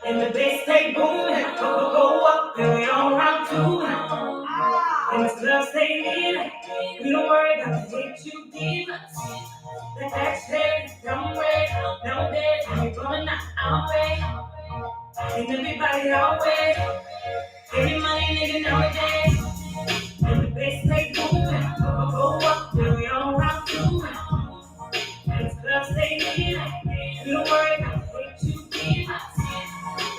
And the bass stay booming, go up, and we all round to it. And the club stay in, we don't worry about the hate you give us. The action is dumb way, nowadays, and we going our way. And everybody our way, every money nigga nowadays. And the bass stay booming, go up, and we all round to it. And the club stay in, we don't worry about the hate you give us.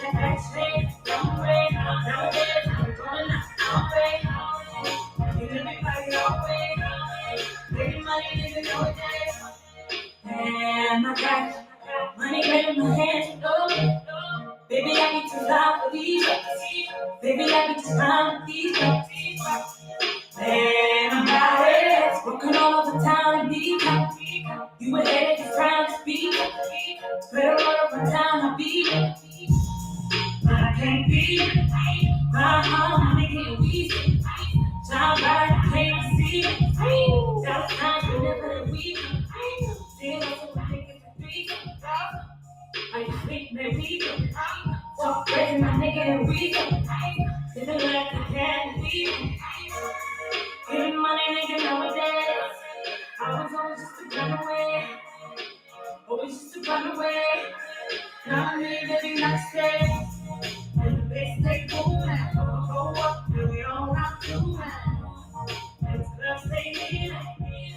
The action is dumb way, nowadays, and we going our way. And everybody our way, every money nigga nowadays. And I got money in my hands, oh. Baby, I need to lie for these. Baby, I need to smile for these. And I'm about it, working all over town and be beat. My home, nigga, we time by can't see. That's time whenever the week. See, that's what niggas be. I you think that we talk crazy, my nigga, and we living like the cat we getting money, nigga, nowadays. I was always just a run away, always just a run away. Now I'm living next day. And the bass stay booming, go up, and we all have to and it's club stay in.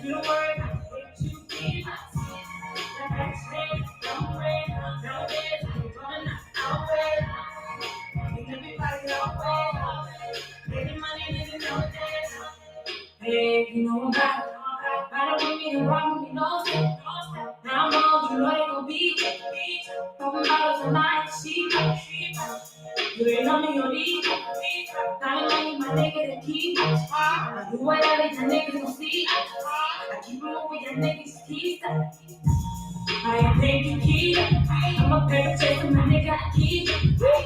We don't worry about what you be. That backstage, don't wait, nowadays, we're running our way. And everybody our way. Getting money, nigga, nowadays. Hey, you know about it. Right with me, the wrong with me, no step. Now I'm on, you know they gon' beat. Talking about us tonight, she. You ain't on me, your lead. Now you know you my nigga to keep. I do whatever your niggas gon' see. I keep moving your niggas keep. I ain't thinking keep. I'm a paper chaser, my nigga, I keep.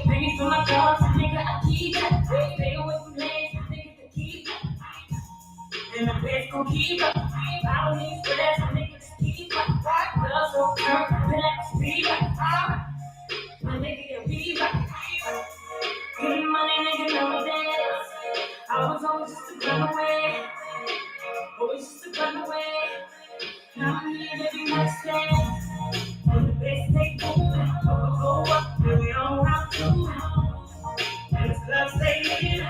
Bringing for my dogs, nigga, I keep. Stay away from lanes, niggas to keep. And the bitch gon' keep up. I don't need stress, niggas keep up. Love so curved, feel like a speed. My nigga get beat up. Getting money, nigga, nowadays. I was always just a run away. Always just a run away. Now I'm here every next day. And the bitch stay booming. Go up, and we don't have to. And this club stay in.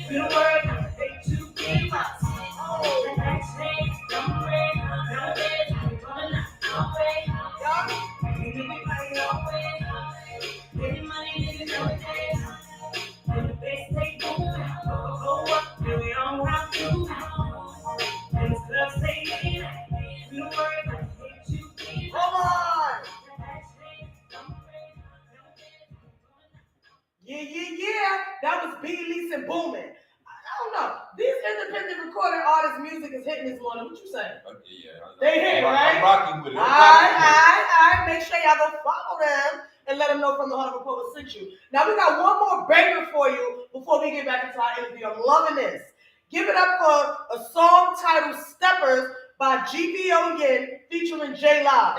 We don't worry about the fake to give us. The next day, don't wait. Nowadays, we're running our way. We give everybody our way. Getting money, nigga, nowadays. And the bitch stay booming. Go up, and we don't have to. And this club stay in. We don't worry about the fake to give us. Come on. The next day, don't wait. Nowadays, we're running Yeah. That was Biggie Lease and Boomin'. I don't know. These independent recording artists' music is hitting this morning. What you say? They hit, right? I'm rocking with it. All right. Make sure y'all go follow them and let them know from the Heart of a Poet sent you. Now we got one more banger for you before we get back into our interview. I'm loving this. Give it up for a song titled Steppers by GBO again featuring J Live.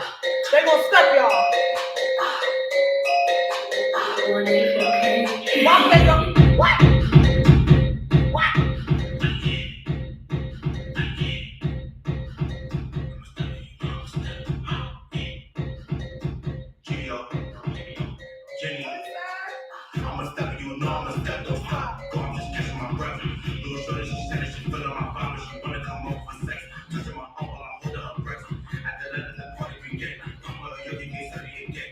They gonna step y'all. Y'all think of what? I'm a step, you know I'm a step, don't stop. Go, I'm just catching my breath. Little shorty, she said that she feeling my vibe, but she wanna come over for sex. Touching my arm while I'm holding her breast. At the end of the party, we get. I'm a yogi, get study again.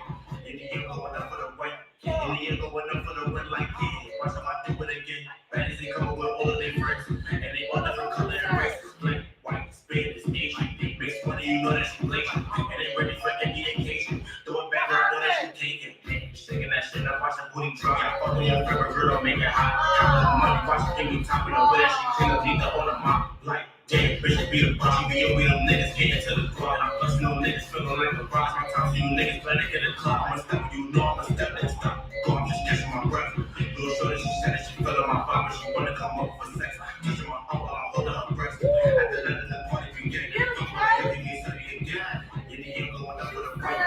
In the end, going up for the win. In the end, going up for the win like yeah. Watch how I do it again. Baddies, they come up with all of their friends. And they all different color and race. Black, white, Spanish, Asian. Mixed money, you know that she blazing. And they ready for any occasion. Throw it back, I know that she taking. Shaking that shit up, watch her booty drop. I fuck with your favorite girl, don't make it hot. Count the money, watch her give me top in the way that she clean up, leave the on the mop. Like, damn, bitch, you be the boss. You be them niggas getting to the club. I'm busting them niggas feeling like a boss. My time, so you niggas better get a club. I'm a step, you know I'm a step, let's stop. Go, I'm just catching my breath. Little shorty, she said that she feeling my vibe, but she wanna come up for sex. Touching my arm while I'm holding her breast. At the end of the party, we get. You get study again. In the end, going up for the fight.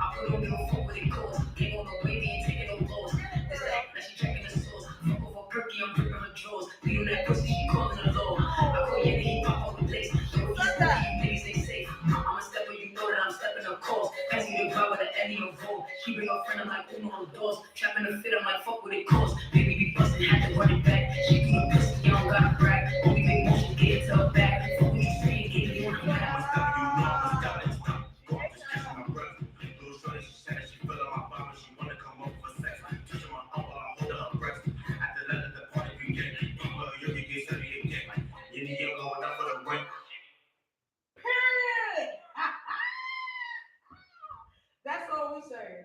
I put on no fuck with it goes. Ain't on no way, ain't taking no blows. This that she checking the sauce. Fuck over perky, I'm gripping her drawers. Beat on that pussy, she calling her low. I call you, he pop on the place. Yo, you niggas ain't safe. I'm a stepper, you know that I'm stepping up calls. Pass me the vibe with the Eddie of Vogue. She bring her friend, I'm like, Uno on the doors. Trapping the fit, I'm like, fuck what it costs. Baby be bustin', had to run it back. She do the pussy, you don't gotta brag. Only make motion, get it to her back. Fuck what you saying, get it on the back. I'm a stepper, you know I'm a stepper. Go, I'm just catching my breath. She said that she feeling my vibe, but she wanna come up for sex. Touching my arm while I'm holding her breast. At the end of the party, we get. You can get study again. In the end, going up for the win. Period. That's all we saying.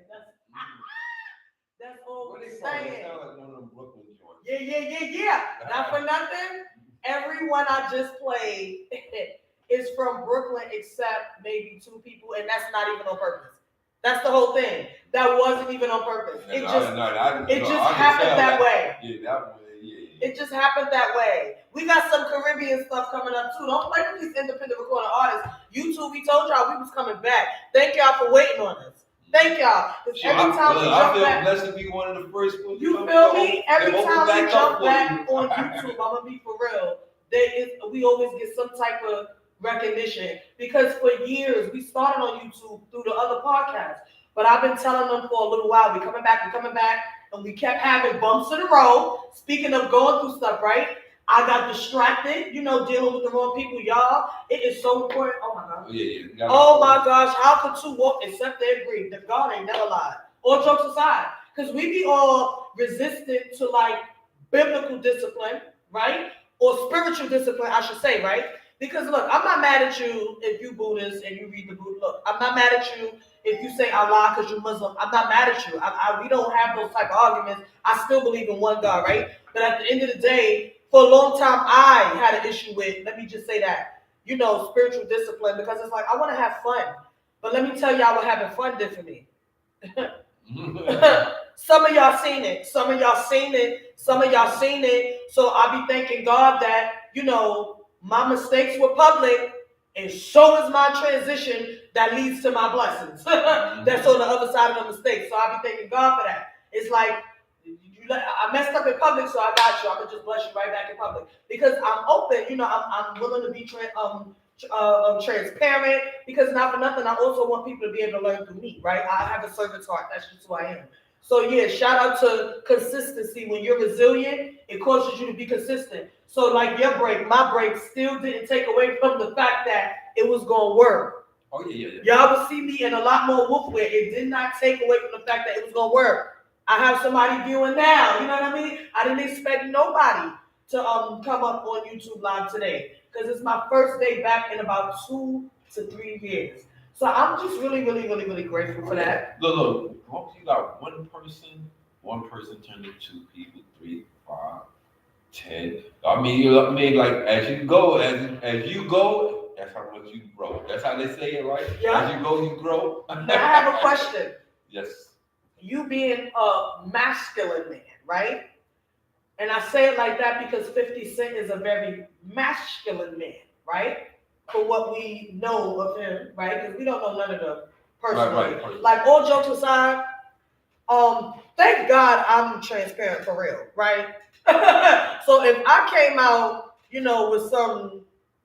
That's all we saying. Like one of them Brooklyn joints. Yeah. Not for nothing. Everyone I just played is from Brooklyn except maybe two people, and that's not even on purpose. That's the whole thing. that wasn't even on purpose. It just I happened that way. Yeah, that way, yeah. It just happened that way. We got some Caribbean stuff coming up too. Don't play with these independent recording artists. YouTube, we told y'all we was coming back. Thank y'all for waiting on us. Thank y'all. Because every time we jump back, I feel blessed to be one of the first ones. You feel me? Every time we jump back on YouTube, I'm gonna be for real. We always get some type of recognition because for years we started on YouTube through the other podcasts. But I've been telling them for a little while, we're coming back, and we kept having bumps in the road. Speaking of going through stuff, right? I got distracted, dealing with the wrong people, y'all. It is so important. Oh my God. Yeah. Oh my gosh, how could two walk except they agree? The God ain't never lied. All jokes aside, because we be all resistant to like biblical discipline, right? Or spiritual discipline, I should say, right? Because look, I'm not mad at you if you Buddhist and you read the Buddha. Look, I'm not mad at you if you say Allah because you're Muslim. I'm not mad at you. We don't have those type of arguments. I still believe in one God, right? But at the end of the day, for a long time, I had an issue with, let me just say that, spiritual discipline, because it's like, I want to have fun. But let me tell y'all what having fun did for me. Some of y'all seen it. Some of y'all seen it. So I be thanking God that, my mistakes were public, and so is my transition that leads to my blessings. That's on the other side of the mistake. So I be thanking God for that. It's like, I messed up in public, so I got you. I'm gonna just bless you right back in public because I'm open. I'm willing to be transparent because not for nothing. I also want people to be able to learn through me, right? I have a servant's heart. That's just who I am. So yeah, shout out to consistency. When you're resilient, it causes you to be consistent. So like your break, my break still didn't take away from the fact that it was gonna work. Oh yeah. Y'all will see me in a lot more wolfwear. It did not take away from the fact that it was gonna work. I have somebody viewing now. You know what I mean? I didn't expect nobody to come up on YouTube Live today because it's my first day back in about 2 to 3 years. So I'm just really, really, really, really grateful for that. Look, once you got one person turned into 2 people, 3, 5, 10. I mean, like as you go, that's how much you grow. That's how they say it, right? Yeah. As you go, you grow. Now I have a question. Yes. You being a masculine man, right? And I say it like that because 50 Cent is a very masculine man, right? For what we know of him, right? Because we don't know none of them personally. Right. Like all jokes aside, thank God I'm transparent for real, right? So if I came out, with some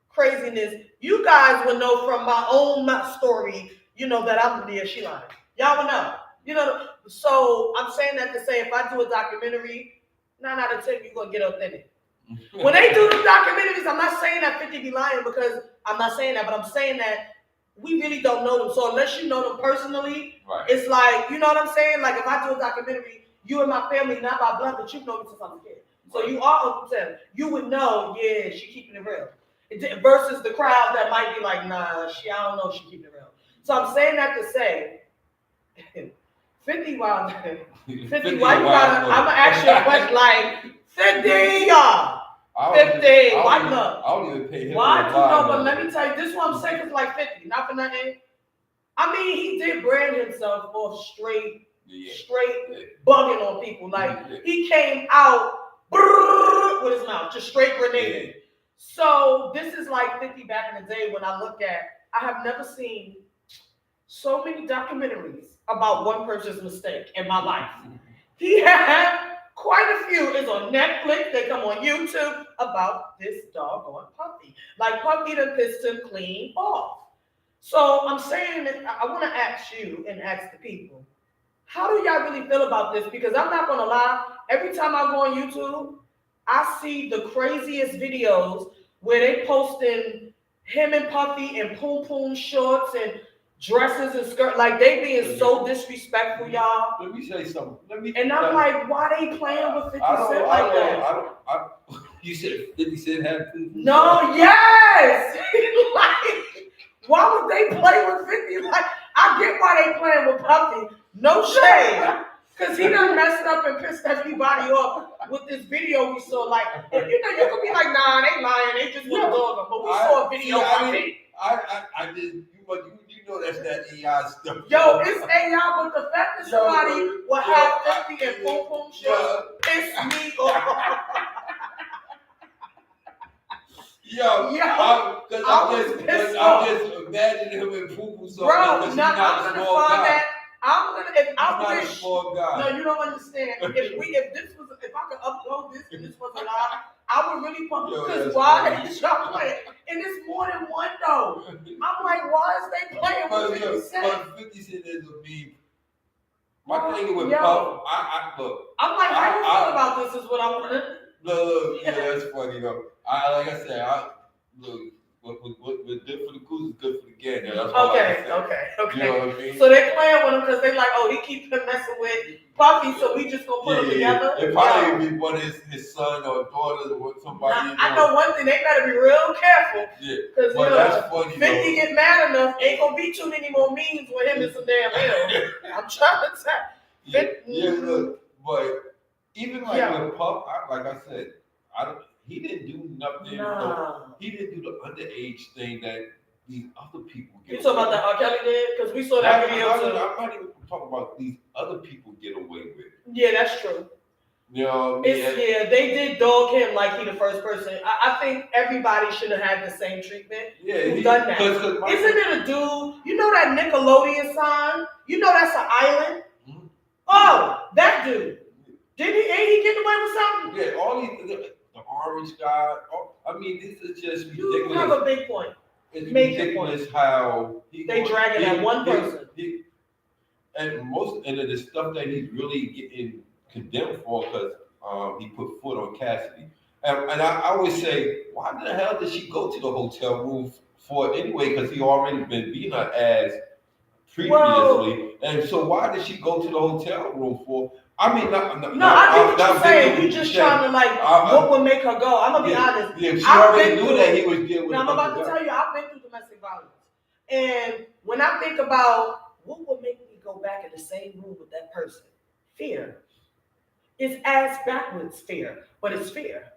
craziness, you guys would know from my own story, that I'm she lying. Y'all would know. So I'm saying that to say if I do a documentary, 9 out of 10 you're gonna get authentic. When they do the documentaries, I'm not saying that 50 be lying because I'm not saying that, but I'm saying that we really don't know them. So unless you know them personally, right. It's like, you know what I'm saying? Like if I do a documentary, you and my family, not by blood, but you know me since I'm a kid. So you are Uncle Tim. You would know, yeah, she keeping it real. Versus the crowd that might be like, nah, I don't know if she keeping it real. So I'm saying that to say, 50 wild. 50 why you gotta, I'm gonna ask you a question like 50 y'all. 50 why not? I don't even pay him. Why you know, but let me tell you, this one I'm saying is like 50, not for nothing. I mean, he did brand himself off straight bugging on people. Like he came out with his mouth, just straight grenading. So this is like 50 back in the day when I look at, I have never seen so many documentaries about one person's mistake in my life. He had quite a few. It's on Netflix. They come on YouTube about this doggone puppy. Like puppy done pissed him clean off. So I'm saying that I want to ask you and ask the people, how do y'all really feel about this? Because I'm not going to lie. Every time I go on YouTube, I see the craziest videos where they posting him and Puffy in poom shorts and dresses and skirts, like they being so disrespectful, y'all. Let me say something. And I'm like, why they playing with 50 Cent like that? You said 50 Cent had poom? No, yes. Like, why would they play with 50? Like, I get why they playing with Puffy. No shade. Because he done messed up and pissed everybody off with this video we saw. Like, you could be like, nah, they lying. They just want to dog them. But we saw a video of it. I did. but you know that's that AI stuff. Yo, it's AI, but the fact that somebody will have 50 and boom boom shows piss me off. Yo, Yo, I'm just imagining him in poo-poo so bro, because he's no, not I'm a gonna small find guy. that. If He's I not a wish. small guy. No, you don't understand. If I could upload this and this was a lie, I would really pump. Because why is y'all playing? And it's more than one though. I'm like, why is they playing with 50 Cent? But 50 Cent is a meme. My thing with Puff, look. I'm like, how you feel about this? Is what I want to. Look, yeah, that's funny though. Like I said, look. What's good for the goose is good for the gander. That's all I can say. Okay. You know what I mean? So they playing with him because they like, oh, he keeps messing with Puffy, so we just gonna put them together. It probably be one of his son or daughter or somebody. I know one thing, they better be real careful. Yeah, because but that's funny. 50 get mad enough, ain't gonna be too many more memes with him and some damn hell. I'm trying to tell. Look, but even like with Puff, like I said, he didn't do nothing. He didn't do the underage thing that these other people get. You talking about that R. Kelly did? Because we saw that video too. I'm not even talking about these other people get away with. Yeah, that's true. You know what I mean? Yeah, they did dog him like he the first person. I think everybody should have had the same treatment. Yeah, who done that? Isn't it a dude? You know that Nickelodeon sign? You know that's an island? Mm-hmm. Oh, that dude. Ain't he getting away with something? Yeah, all these. The orange guy. I mean, this is just ridiculous. You have a big point. It's ridiculous how they dragging that one person. And the stuff that he's really getting condemned for because he put foot on Cassidy. And I always say, why the hell did she go to the hotel room for it anyway? Because he already been beating her ass previously. And so why did she go to the hotel room for? I mean, I get what you're saying. You just trying to like, what would make her go? I'm gonna be honest. Yeah, she already knew that he was dealing with. Now I'm about to tell you, I've been through domestic violence, and when I think about what would make me go back in the same room with that person, fear. It's ass backwards fear, but it's fear.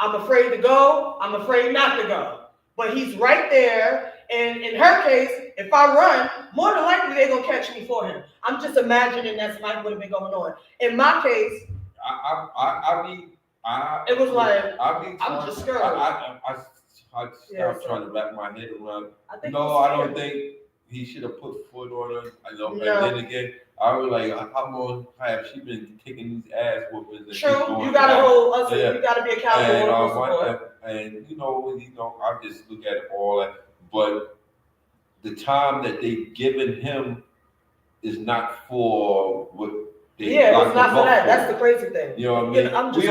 I'm afraid to go. I'm afraid not to go. But he's right there, and in her case, if I run, more than likely they're gonna catch me for him. I'm just imagining that's like what have been going on. In my case, it was like I'm just scared. I stopped trying to wrap my head around. I don't think he should have put foot on her. And then again, I was like, how long have she been taking these ass whoopings? True, you gotta hold us. You gotta be accountable. And I just look at it all. But the time that they've given him is not for what they it's not for that. That's the crazy thing. You know what I mean? I'm just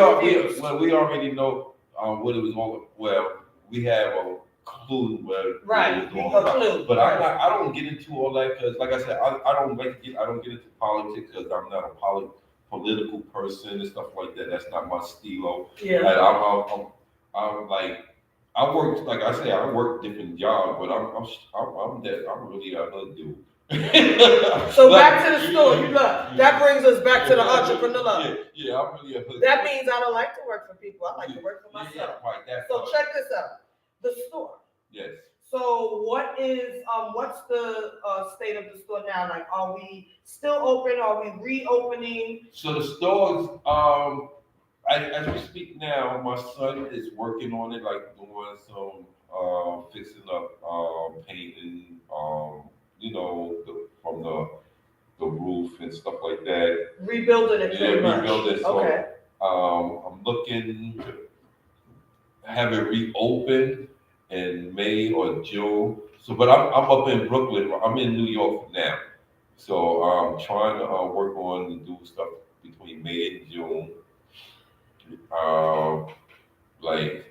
we already know what it was all. Well, we have a clue where it was going on. But I don't get into all that because, like I said, I don't get into politics because I'm not a political person and stuff like that. That's not my stilo. Yeah. And I'm like. I work different jobs, but I'm really a hood dude. So back to the store, that brings us back to the entrepreneur. Yeah, I'm really a hood. That means I don't like to work for people. I like to work for myself. So check this out, the store. Yes. So what's the state of the store now? Like, are we still open? Are we reopening? So the stores, as we speak now, my son is working on it, like doing some fixing up, painting, from the roof and stuff like that. Rebuilding it. Rebuilding. So, okay. I'm looking to have it reopened in May or June. So, but I'm up in Brooklyn. I'm in New York now. So I'm trying to work on and do stuff between May and June. Like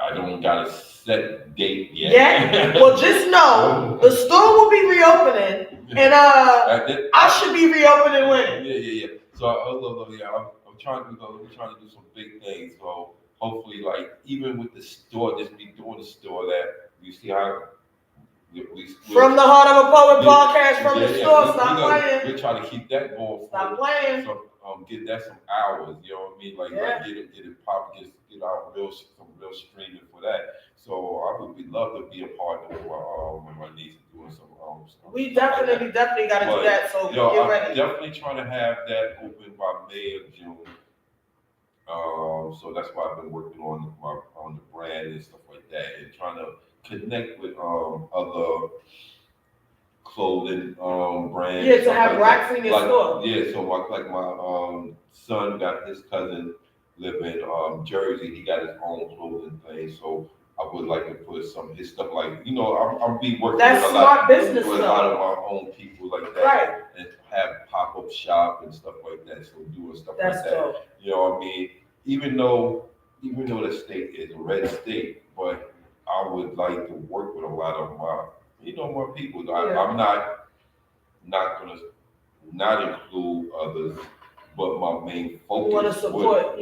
I don't got a set date yet. Yeah. Well, just know the store will be reopening, and I should be reopening when. Yeah. So I'm trying to go. We're trying to do some big things. So hopefully, like even with the store, just me doing the store, that you see how From the Heart of a Poet Yeah, podcast from the store. Stop playing. We're trying to keep that going. Stop playing. So get that some hours. You know what I mean? Like get it pop, get out some real streaming for that. So I would love to be a partner with my niece doing some. We definitely got to do that. So get ready. I'm definitely trying to have that open by May or June. So that's why I've been working on the brand and stuff like that, and trying to connect with other clothing brands. Yeah, to have racks in your store. Yeah, so my son got his cousin live in Jersey. He got his own clothing thing, so I would like to put some of his stuff, like, you know, I'm be working that's with smart business with a lot of my own people like that, right? And have pop-up shop and stuff like that. So doing stuff that's like that. Dope. You know what I mean? Even though the state is a red state, but I would like to work with a lot of my people. I'm not gonna not include others, but my main focus. You want to support,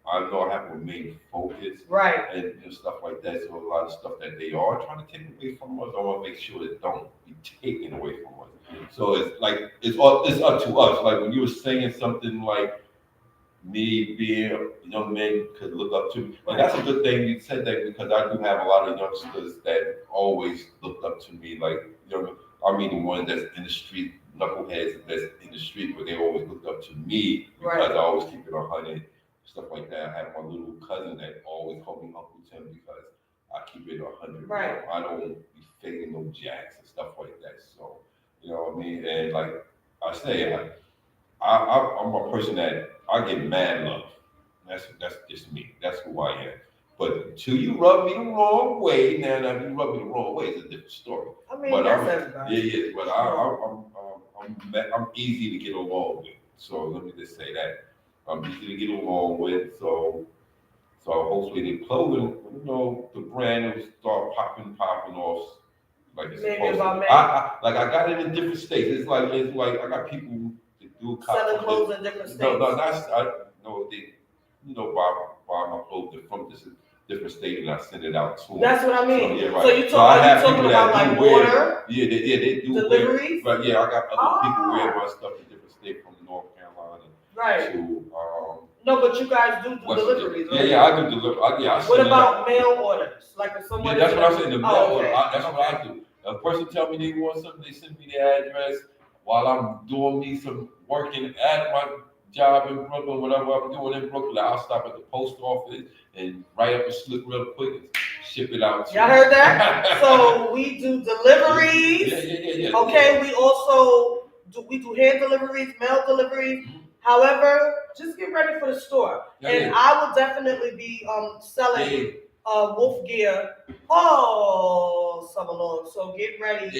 I know I have a main focus, right, and stuff like that. So a lot of stuff that they are trying to take away from us, I want to make sure it don't be taken away from us. So it's like it's up to us. Like when you were saying something like me being a young man could look up to me, and that's a good thing you said that, because I do have a lot of youngsters that always looked up to me. Like, I mean, the one that's in the street, knuckleheads that's in the street, but they always looked up to me because I always keep it 100. Stuff like that. I have my little cousin that always called me Uncle Tim because I keep it 100. Right. I don't be faking no jacks and stuff like that. So, you know what I mean? And like I say, I'm a person that I get mad love. That's just me. That's who I am. But until you rub me the wrong way, now if you rub me the wrong way, it's a different story. I mean, that's everybody. Yeah. But I'm easy to get along with. So let me just say that. I'm easy to get along with, so hopefully the clothing, the brand will start popping off like it's supposed to. I got it in different states. It's like I got people that do selling clothes in different states. Buy my clothes from this different state and I send it out to them. That's what I mean. So, yeah, right. So you talking about like order? Yeah, they do deliveries. But yeah, I got other people wear my stuff in different states from North Carolina. Right. To, no, but you guys do deliveries, right? Yeah, I do deliver. What about mail orders? Like if someone. Yeah, that's what I said. The mail order. That's what I do. A person tell me they want something, they send me their address while I'm doing me some working at my job in Brooklyn, whatever I'm doing in Brooklyn. I'll stop at the post office and write up a slip real quick and ship it out. Y'all heard that? So we do deliveries. Yeah. Okay, we also do hand deliveries, mail deliveries. Mm-hmm. However, just get ready for the store. I will definitely be selling Wolf gear all summer long. So get ready.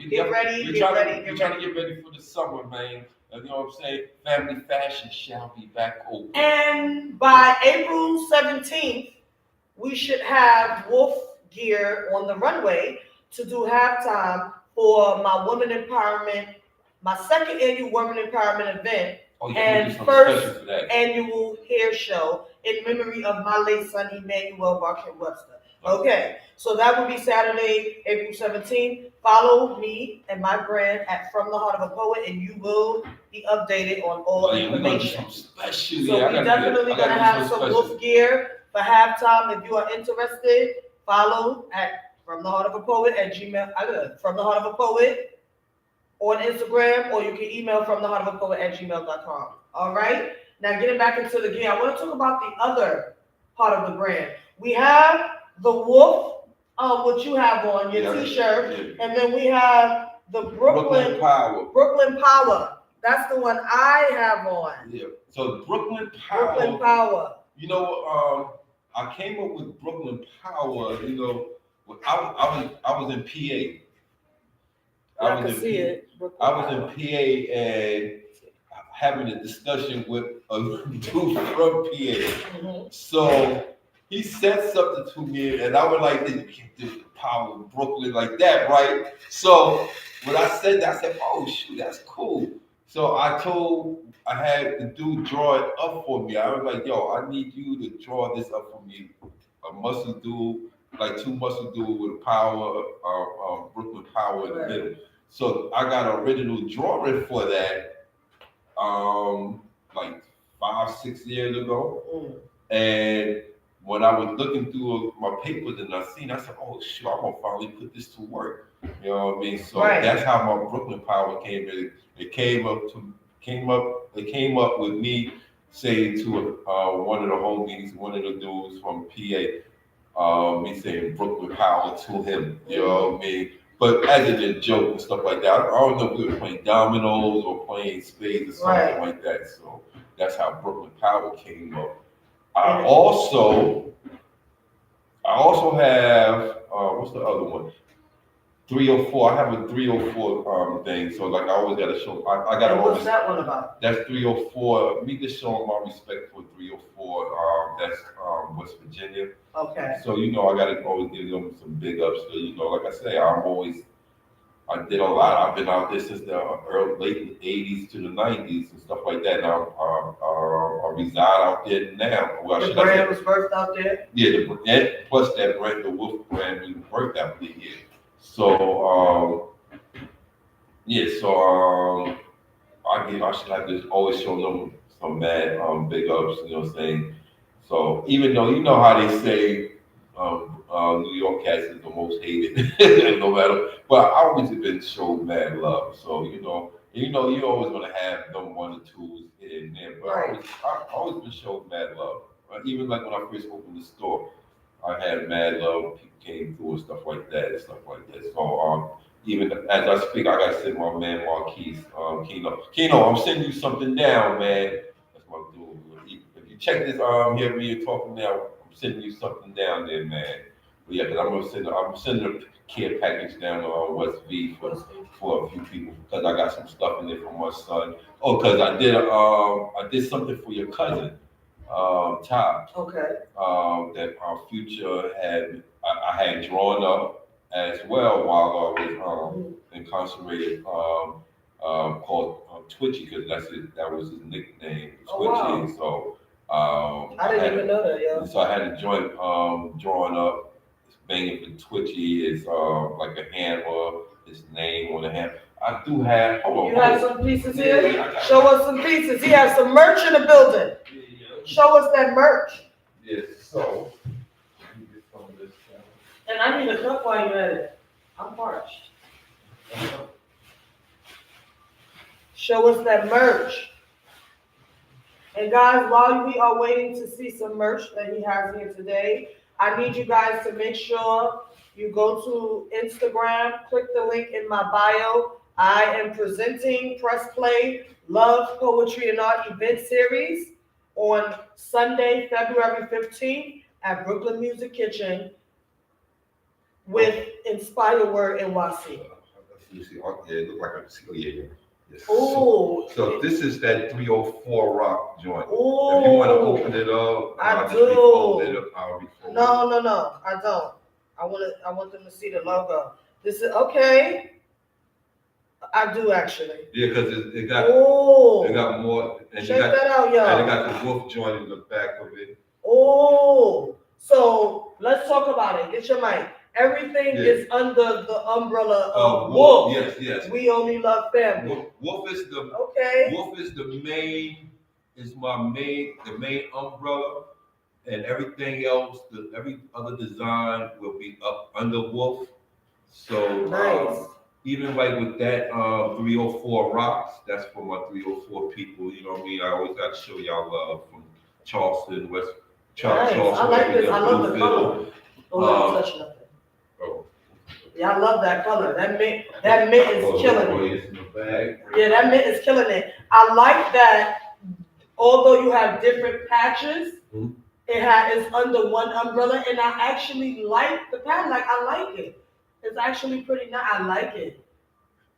Get ready. We're trying to get ready for the summer, man. You know what I'm saying? Family fashion shall be back open. And by April 17th, we should have Wolf gear on the runway to do halftime for my women empowerment, my second annual women empowerment event. And first annual hair show in memory of my late son, Emmanuel Webster. Okay, so that will be Saturday, April 17th. Follow me and my brand at From the Heart of a Poet, and you will be updated on all information. So we're definitely going to have some Wolf gear for halftime. If you are interested, follow at From the Heart of a Poet at Gmail. From the Heart of a Poet on Instagram, or you can email fromtheheartofapoet@gmail.com. All right. Now getting back into the gear, I want to talk about the other part of the brand. We have the Wolf, what you have on your T-shirt, and then we have the Brooklyn Power. That's the one I have on. Yeah. So Brooklyn Power. You know, I came up with Brooklyn Power. You know, I was in PA. I was in PA and having a discussion with a dude from PA. Mm-hmm. So he said something to me, and I was like, "You can't do the power of Brooklyn like that, right?" So when I said that, I said, "Oh shoot, that's cool." So I had the dude draw it up for me. I was like, "Yo, I need you to draw this up for me." A muscle dude like too much to do with power, Brooklyn Power in the middle. So I got an original drawing for that, like 5, 6 years ago. And when I was looking through my papers and I said, oh shoot, I'm gonna finally put this to work. You know what I mean? So that's how my Brooklyn Power came in. It came up with me saying to one of the homies, one of the dudes from PA, me saying Brooklyn Power to him. You know what I mean? But as a joke and stuff like that, I don't know if we were playing dominoes or playing spades or something like that. So that's how Brooklyn Power came up. I also have what's the other one? 304. I have a 304 thing. So like I always got to show. I got to. What's that one about? That's 304. Me just showing my respect for 304. That's West Virginia. Okay. So you know I got to always give them some big ups. So you know, like I say, I did a lot. I've been out there since the late 80s to the 90s and stuff like that. Now I reside out there now. Well, the brand was birthed out there? Yeah, plus that brand, the W.O.L.F brand, was birthed out there. Yeah. So, I should have to always show them some mad big ups, you know what I'm saying? So even though you know how they say New York cats is the most hated, no matter. But I always have been showed mad love. So you always gonna have them one or twos in there. But I've always been showed mad love. Even like when I first opened the store, I had mad love. People came through and stuff like that. So even as I speak, I gotta send my man Marquise, Keno, I'm sending you something down, man. That's my dude. If you check this here me you're talking now, I'm sending you something down there, man. But yeah, because I'm sending a care package down on West V for a few people because I got some stuff in there for my son. Oh, because I did something for your cousin, Todd. Okay. That our future I had drawn up as well while I was incarcerated, called Twitchy because that was his nickname, Twitchy. Wow. So I didn't even know that, yeah. So I had a joint drawn up, banging for Twitchy is like a hammer, his name on the hand. I do have. You have some pieces here. Show us some pieces. He has some merch in the building. Show us that merch. Yes. So. And I need a cup while you're at it. I'm parched. Show us that merch. And guys, while we are waiting to see some merch that he has here today, I need you guys to make sure you go to Instagram, click the link in my bio. I am presenting Press Play Love, Poetry, and Art event series on Sunday, February 15th at Brooklyn Music Kitchen with Inspire Word NYC. You see, yeah, it look like a CEO. Yes. Oh. So this is that 304 rock joint. Ooh. If you want to open it up, I'll do. I'll No, I don't. I want them to see the logo. This is okay. I do actually. Yeah, because it got more. And check that out, y'all. And it got the W.O.L.F joint in the back of it. Oh, so let's talk about it. Get your mic. Everything is under the umbrella of W.O.L.F. Yes. We only love family. W.O.L.F is W.O.L.F is the main umbrella, and everything else, every other design will be up under W.O.F. So nice. Even like with that 304 rocks, that's for my 304 people. You know what I mean? I always got to show y'all love from Charleston, West Charleston. Nice. I like this. I love the color. Don't touch nothing. Yeah, I love that color. That mint is killing it. Yeah, that mint is killing it. I like that. Although you have different patches, it's under one umbrella, and I actually like the pattern. Like I like it. It's actually pretty nice. I like it.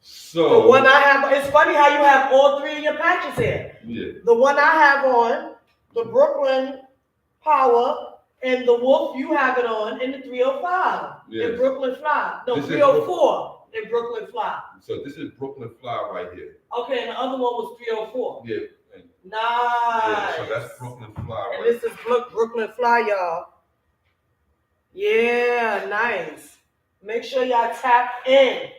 So the one I have, it's funny how you have all three of your patches here. Yeah. The one I have on, the Brooklyn Power, and the W.O.L.F, you have it on in the 305 in Brooklyn Fly. No, 304 in Brooklyn Fly. So this is Brooklyn Fly right here. Okay, and the other one was 304. Yeah. Nice. Yeah, so that's Brooklyn Fly. And this is Brooklyn Fly, y'all. Yeah, nice. Make sure y'all tap in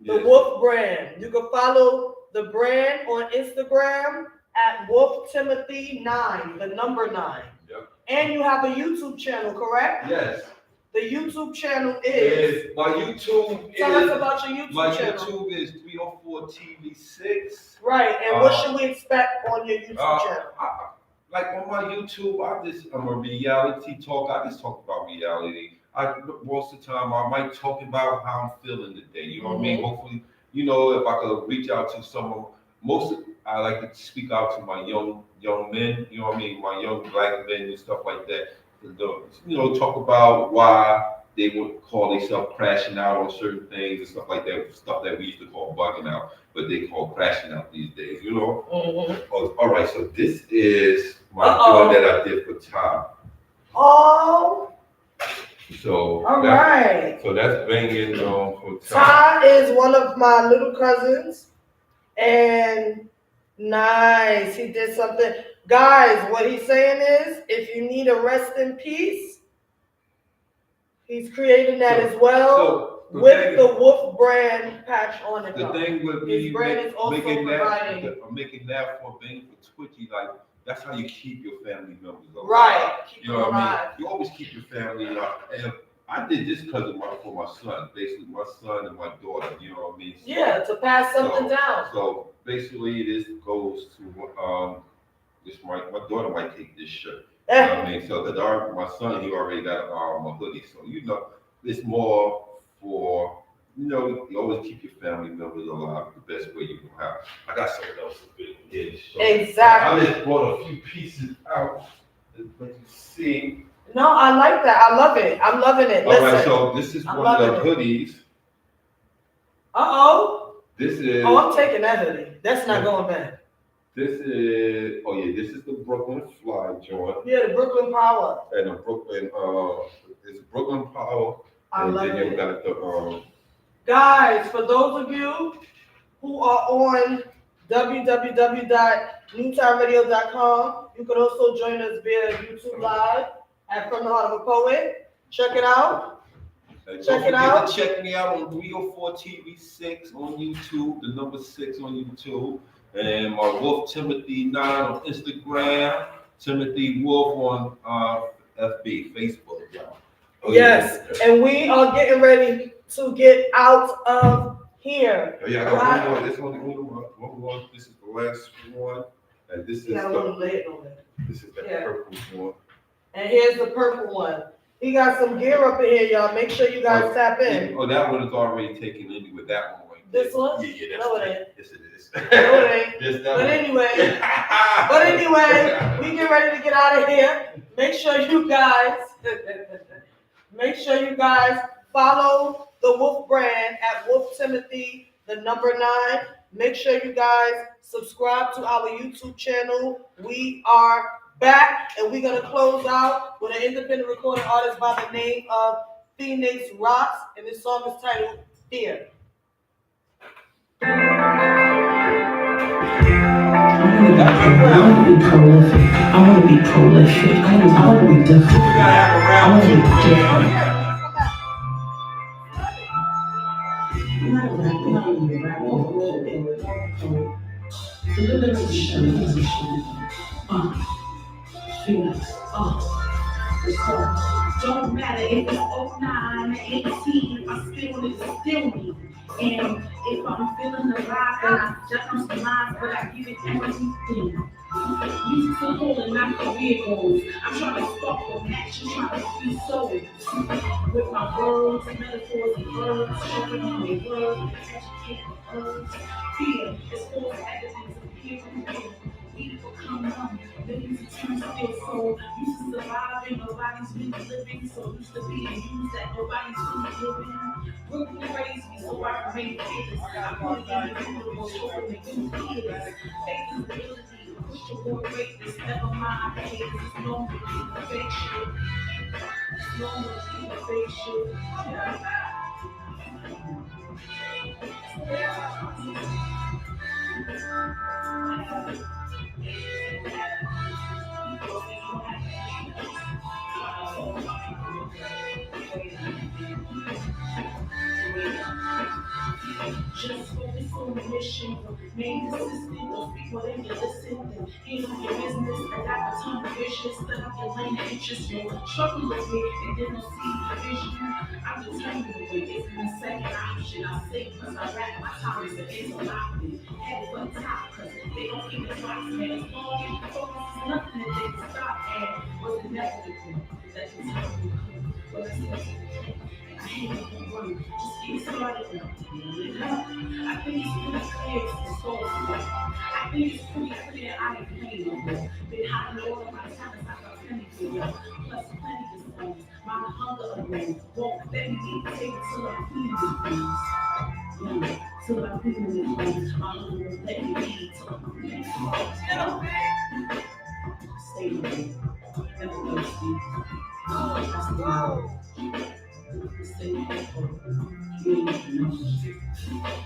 the Yes. Wolf brand. You can follow the brand on Instagram at Wolf Timothy 9, the number 9. Yep. And you have a YouTube channel, correct? Yes. The YouTube channel is. My YouTube Tell us is about your my YouTube channel. YouTube is 304 TV6. Right, and what should we expect on your YouTube channel? Like on my YouTube, I'm a reality talk. I just talk about reality. Most of the time I might talk about how I'm feeling today. You know what I mean? Hopefully, if I could reach out to someone. I like to speak out to my young men. You know what I mean? My young black men and stuff like that. Talk about why they would call themselves crashing out on certain things and stuff like that. Stuff that we used to call bugging out, but they call crashing out these days. All right, so this is my joint that I did for Ty. Oh. So all right. So that's banging for Ty. Ty is one of my little cousins, and nice. He did something. Guys, what he's saying is, if you need a rest in peace, he's creating that as well with the Wolf brand patch on it. The thing with me making that for being for Twitchy, like that's how you keep your family members alive. Right. You know what I mean? You always keep your family alive. And I did this because for my son, basically my son and my daughter. You know what I mean? So, yeah, to pass something down. So basically, this goes to my daughter might take this shirt. You know what I mean? So my son, he already got a hoodie. So it's more for you always keep your family members alive the best way you can have. I got something else to show. Exactly. I just brought a few pieces out that you see. No, I like that. I love it. I'm loving it. All right, so this is one of the hoodies. This is. Oh, I'm taking that hoodie. That's not going back. This is this is the Brooklyn Fly joint. Yeah, the Brooklyn Power. And the Brooklyn it's Brooklyn Power. And then you got the Guys, for those of you who are on www.newtownradio.com, you can also join us via YouTube Live at From the Heart of a Poet. Check it out. Check me out on 304 TV6 on YouTube, the number 6 on YouTube. And my Wolf Timothy 9 on Instagram, Timothy Wolf on FB, Facebook. Yes, and we are getting ready to get out of here. I got one more. This one. This is the last one, and this is this is the purple one. And here's the purple one. He got some gear up in here, y'all. Make sure you guys tap in. Oh, that one is already taken in with that one. This one? Yeah, no, it ain't. Yes, it is. No, it ain't. But anyway, we get ready to get out of here. Make sure you guys follow the Wolf brand at Wolf Timothy, the number 9. Make sure you guys subscribe to our YouTube channel. We are back, and we're gonna close out with an independent recording artist by the name of Phoenix Rocks, and this song is titled Fear. I want to be prolific. I want to be prolific. I want to be different. I want to be different. I'm not rapping. I'm not even rapping. The lyrics is shit. Phoenix. Don't matter if it's 09, 18, I still need to still me. And if I'm feeling alive, then I just some lines, but I give it everything. You still holding out the vehicles. I'm trying to spark the match, I'm trying to be so with my words, metaphors, and verbs, showing on my words, educating words. Fear is all the evidence of here and here. Evil come on, living to turn still so used to surviving, nobody's been living, so used to being used that nobody's been living. Brooklyn raised me so I remain fearless. I put it in the universe, hoping that you feel it. Faith is the ability to push the war greatness. Never mind, hey, it's normal to keep the fake shit. It's normal to keep the fake shit. Remain consistent, don't speak more than you listen. Then handle your business, adapt a ton of vicious, set up your lane of interest. You'll struggle with me, and then you'll see the vision. I'm determined with it, it's in the second option. I'll say, cause I rap my time is the interlocking. Head for the top, cause they don't keep the box, man. As long as you focus, it's nothing that they can stop. And was inevitable that the time would come. When I said I hate it, one, just get started now. I think it's pretty clear it's the soul. I think it's pretty clear I ain't playing no more. Been hiding all of my talents, I got plenty for you. Plus plenty of songs. My hunger again won't let me eat cake till I'm feeding the things. Yeah, till I'm feeding the things. My hunger won't let me eat till I'm feeding the things. Stay with me. Never thirsty. That's the Stay with me. You ain't nothing else.